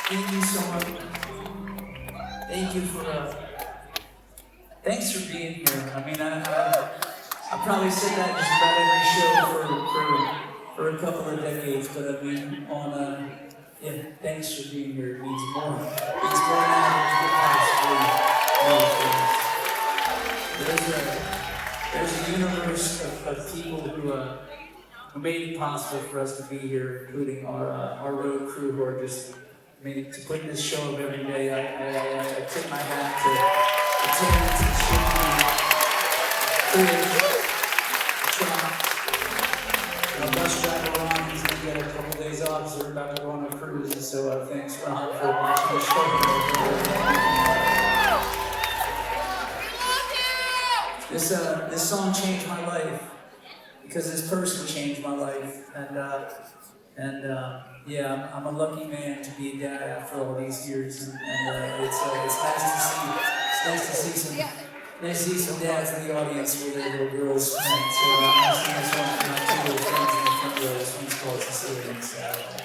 Thank you so much. Thank you for, thanks for being here. I mean, I probably said that just about every show for a couple of decades, but I mean, yeah, thanks for being here. It means more. It means more now than you could possibly know. There's a universe of people who made it possible for us to be here, including our road crew who are just mean, to put this show up every day, I tip my hat to the talent and Shane, bus driver Ron, he's going to get a couple days off, so we're about to go on a cruise. So thanks, Ron, for watching the show. This song changed my life because this person changed my life, and yeah, I'm a lucky man to be a dad after all these years, and it's nice to see some dads in the audience with their little girls. So I'm gonna sing this one for my two little friends in the front row. This one's called Sicilian Satellite.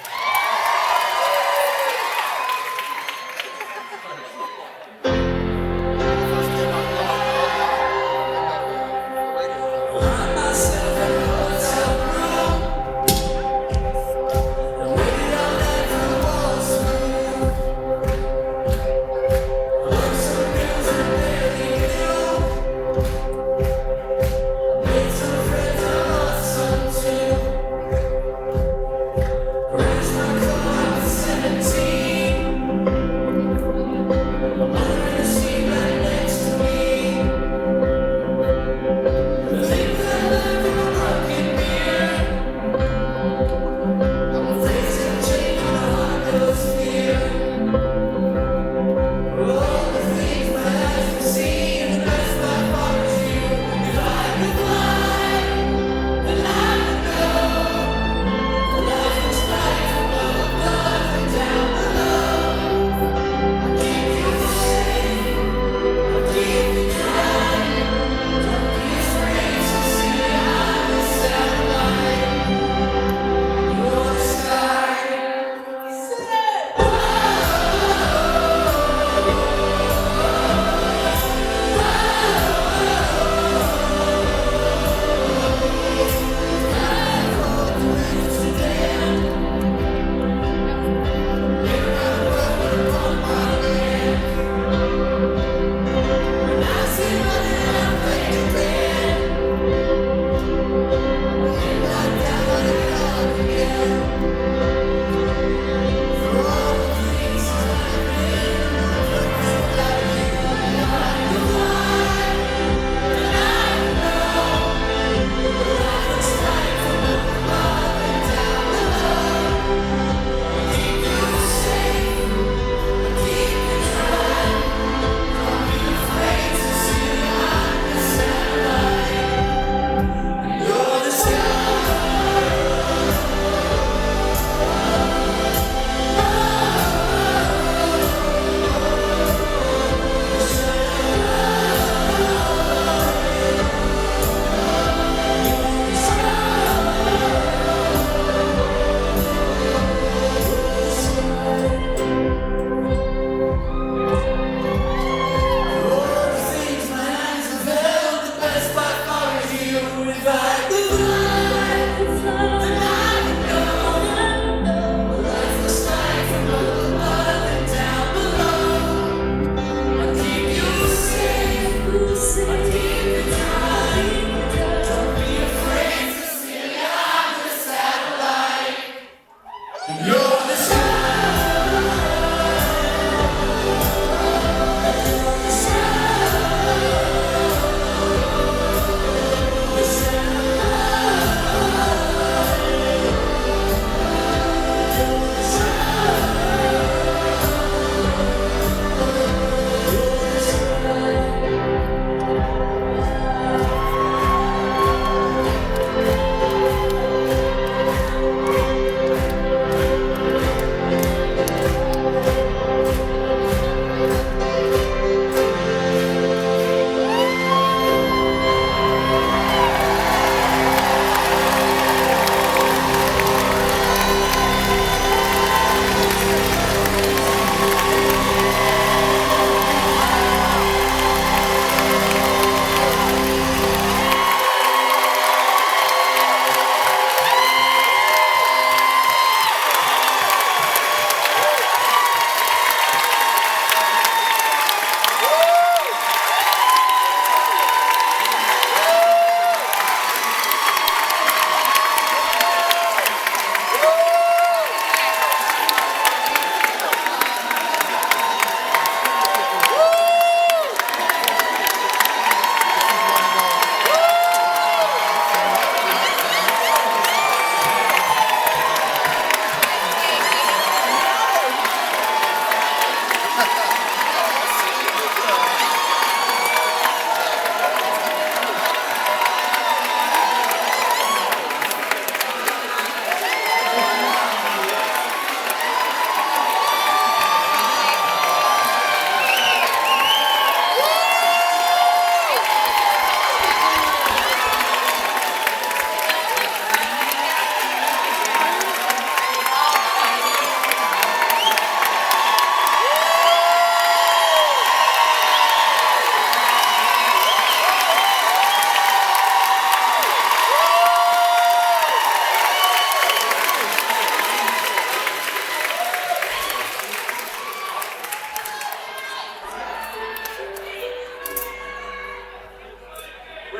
Where's my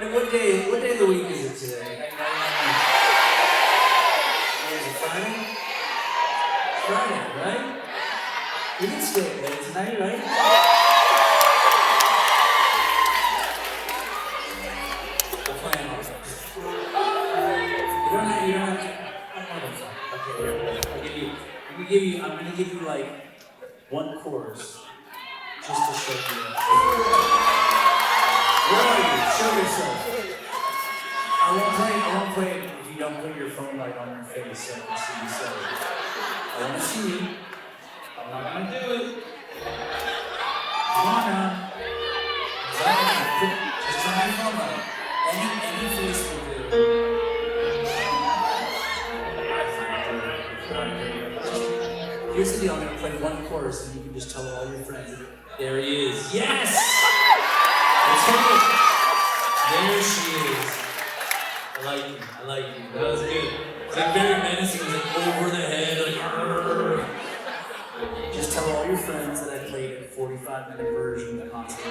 What day of the week is it today? Is it Friday? Friday, right? We can stay late tonight, right? We're playing also. You don't have okay, here. I'm gonna give you like one chorus just to show you. Where are you? Show yourself. I won't play it if you don't put your phone light on your face so I can see you say it. I want to see you. I'm not gonna do it. Come on now. Just turn your phone light. Any face will do. Here's the deal, I'm gonna play one chorus and you can just tell all your friends. There he is. Yes! Let's hear it. There she is. I like you. That was good. It's like very menacing, it was like over the head, like arrgh. Just tell all your friends that I played a 45-minute version of the concert.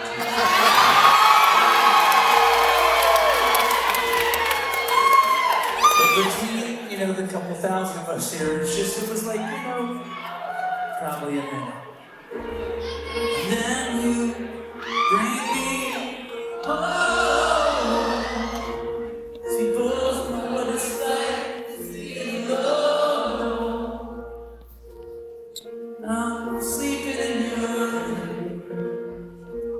But between, the couple thousand of us here, it was like, probably a minute. And then you bring me home. We both know what it's like to feel alone. I'm sleeping in your room.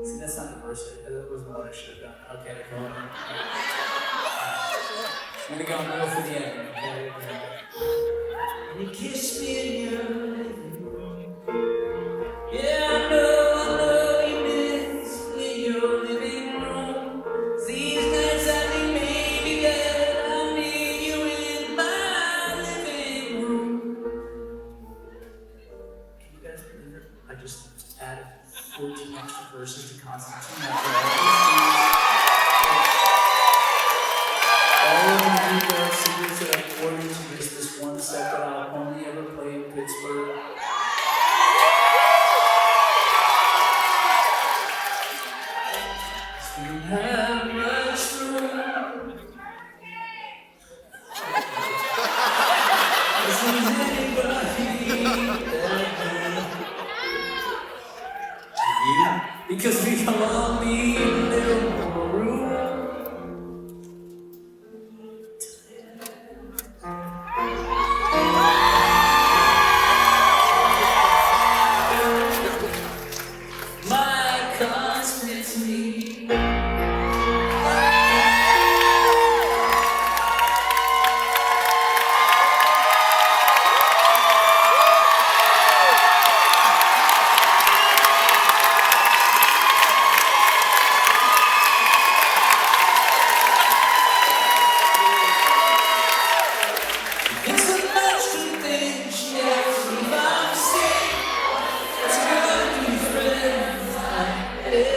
See, that's not the verse. That wasn't what I should have done. Okay, come on. I'm gonna go for the end. Okay? And you kiss me in your living room. Yeah, I know you miss me in your living room. These nights I think maybe that I need you in my living room. Can you guys believe it? I just added 14 extra verses to Constantine after all of the people singers that I've poured into this one set that I'll only ever play in Pittsburgh. We have much room. Isn't anybody you? Because we all need a little more room. It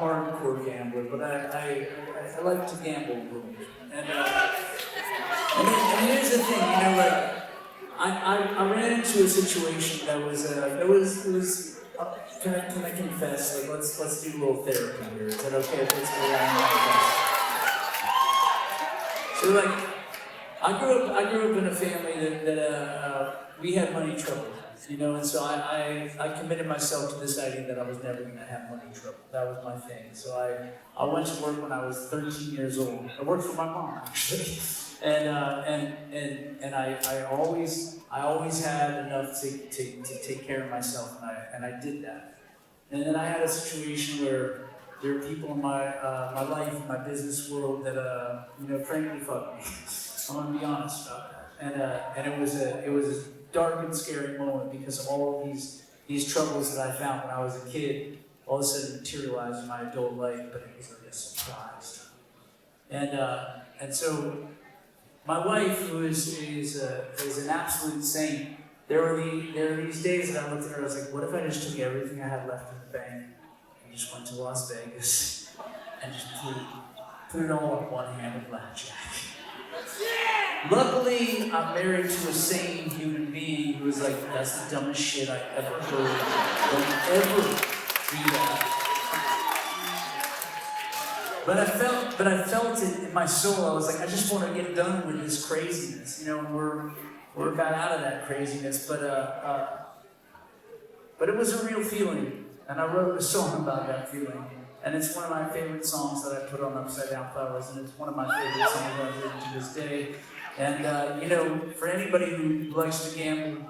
hardcore gambler, but I like to gamble a little bit. And here's the thing, you know, like, I ran into a situation that was, can I confess? Like, let's do a little therapy here. Is that okay if it's So, like, I grew up in a family that we had money trouble, you know, and so I committed myself to this idea that I was never going to have money trouble. That was my thing. So I went to work when I was 13 years old. I worked for my mom, actually. And I always had enough to take care of myself, and I did that. And then I had a situation where there are people in my life, in my business world that you know, frankly fucked me. I'm gonna be honest about that. And it was a dark and scary moment because all of these troubles that I found when I was a kid all of a sudden materialized in my adult life, but it was like a surprise. And so. My wife, who is an absolute saint, there were these days that I looked at her, I was like, what if I just took everything I had left in the bank and just went to Las Vegas and just put it all on one hand of blackjack? Luckily, I'm married to a sane human being who was like, that's the dumbest shit I ever heard. Don't ever do that. But I felt it in my soul. I was like, I just want to get done with this craziness, you know. And we're about out of that craziness, but it was a real feeling, and I wrote a song about that feeling. And it's one of my favorite songs that I put on Upside Down Flowers, and it's one of my favorite songs I've written to this day. And you know, for anybody who likes to gamble,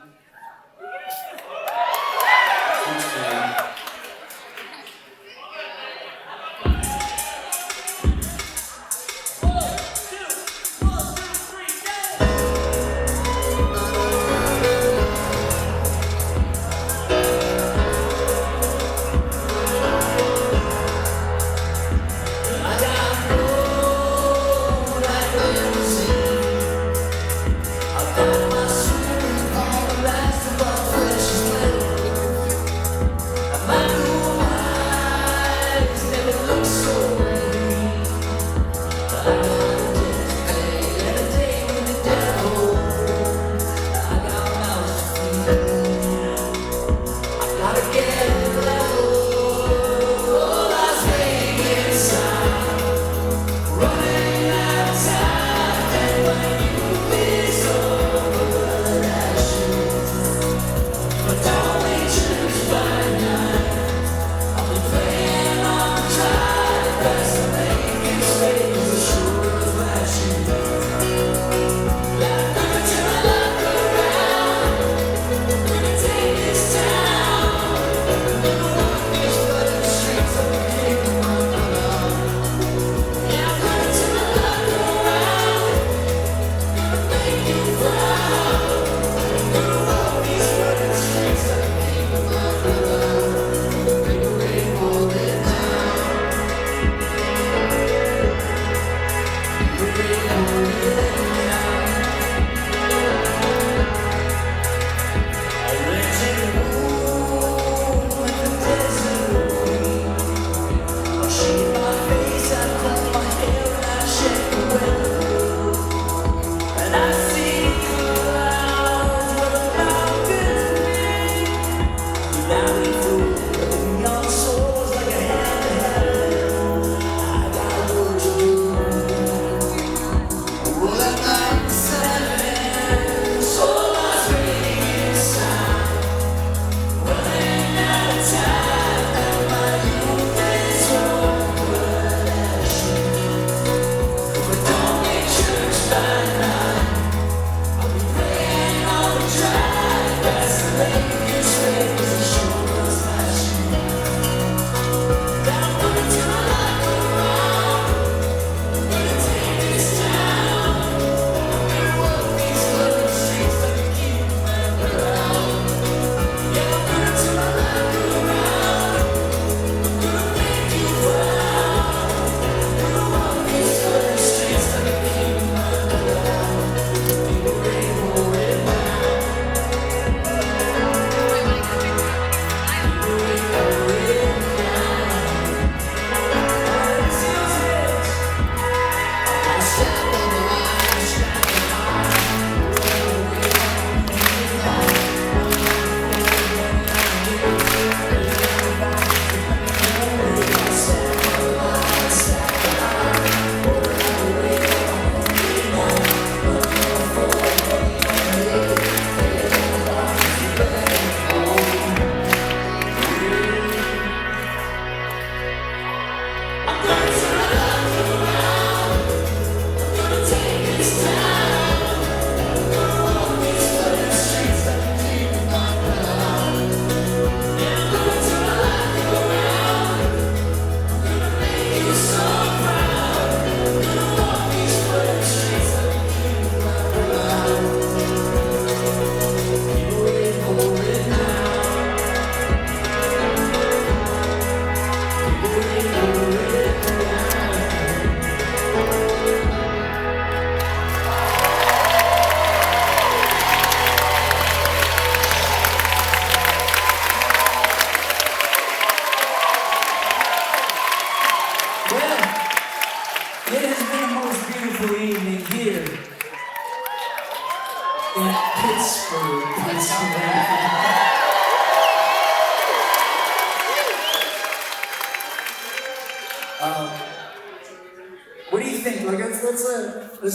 What do you think? Like, let's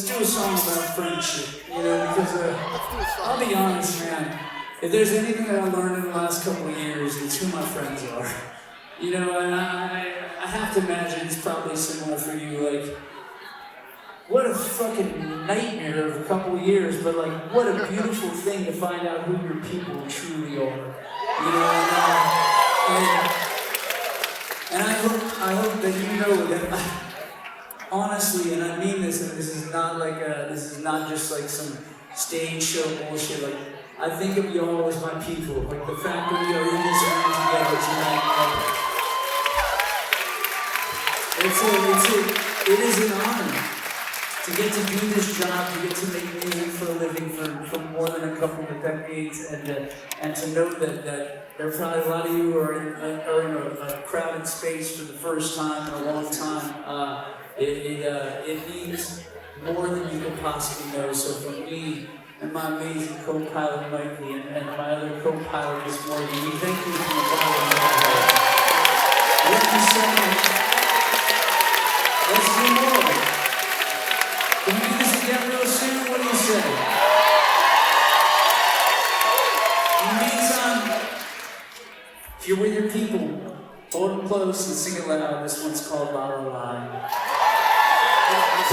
do a song about friendship, you know, because I'll be honest, man. If there's anything that I learned in the last couple of years, it's who my friends are. You know, and I have to imagine it's probably similar for you. Like, what a fucking nightmare of a couple of years, but like, what a beautiful thing to find out who your people truly are. You know, and I hope that you know that. Honestly, and I mean this, and this is not just like some stage show bullshit. Like, I think of y'all as my people. Like, the fact that we are in this room together tonight, it is an honor to get to do this job, to get to make music for a living for more than a couple of decades, and to know that there are probably a lot of you who are in a crowded space for the first time in a long time. It means more than you could possibly know. So for me and my amazing co-pilot Mikey and my other co-pilot this morning, we thank you from the bottom of my heart. Thank you so much. Let's do more. Can we do this again real soon? What do you say? In the meantime, if you're with your people, hold them close and sing it loud. This one's called La La La. Long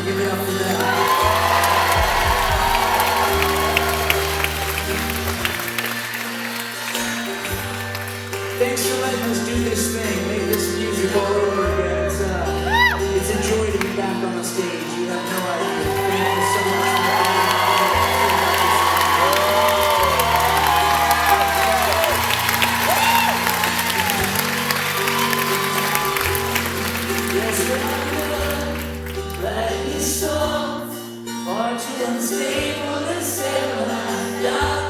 Give it up for that. Thanks for letting us do this thing, make this music all over again. It's a joy to be back on the stage. You have no idea. Thank you so much for Yes, like this song, far too unstable to say what I've done.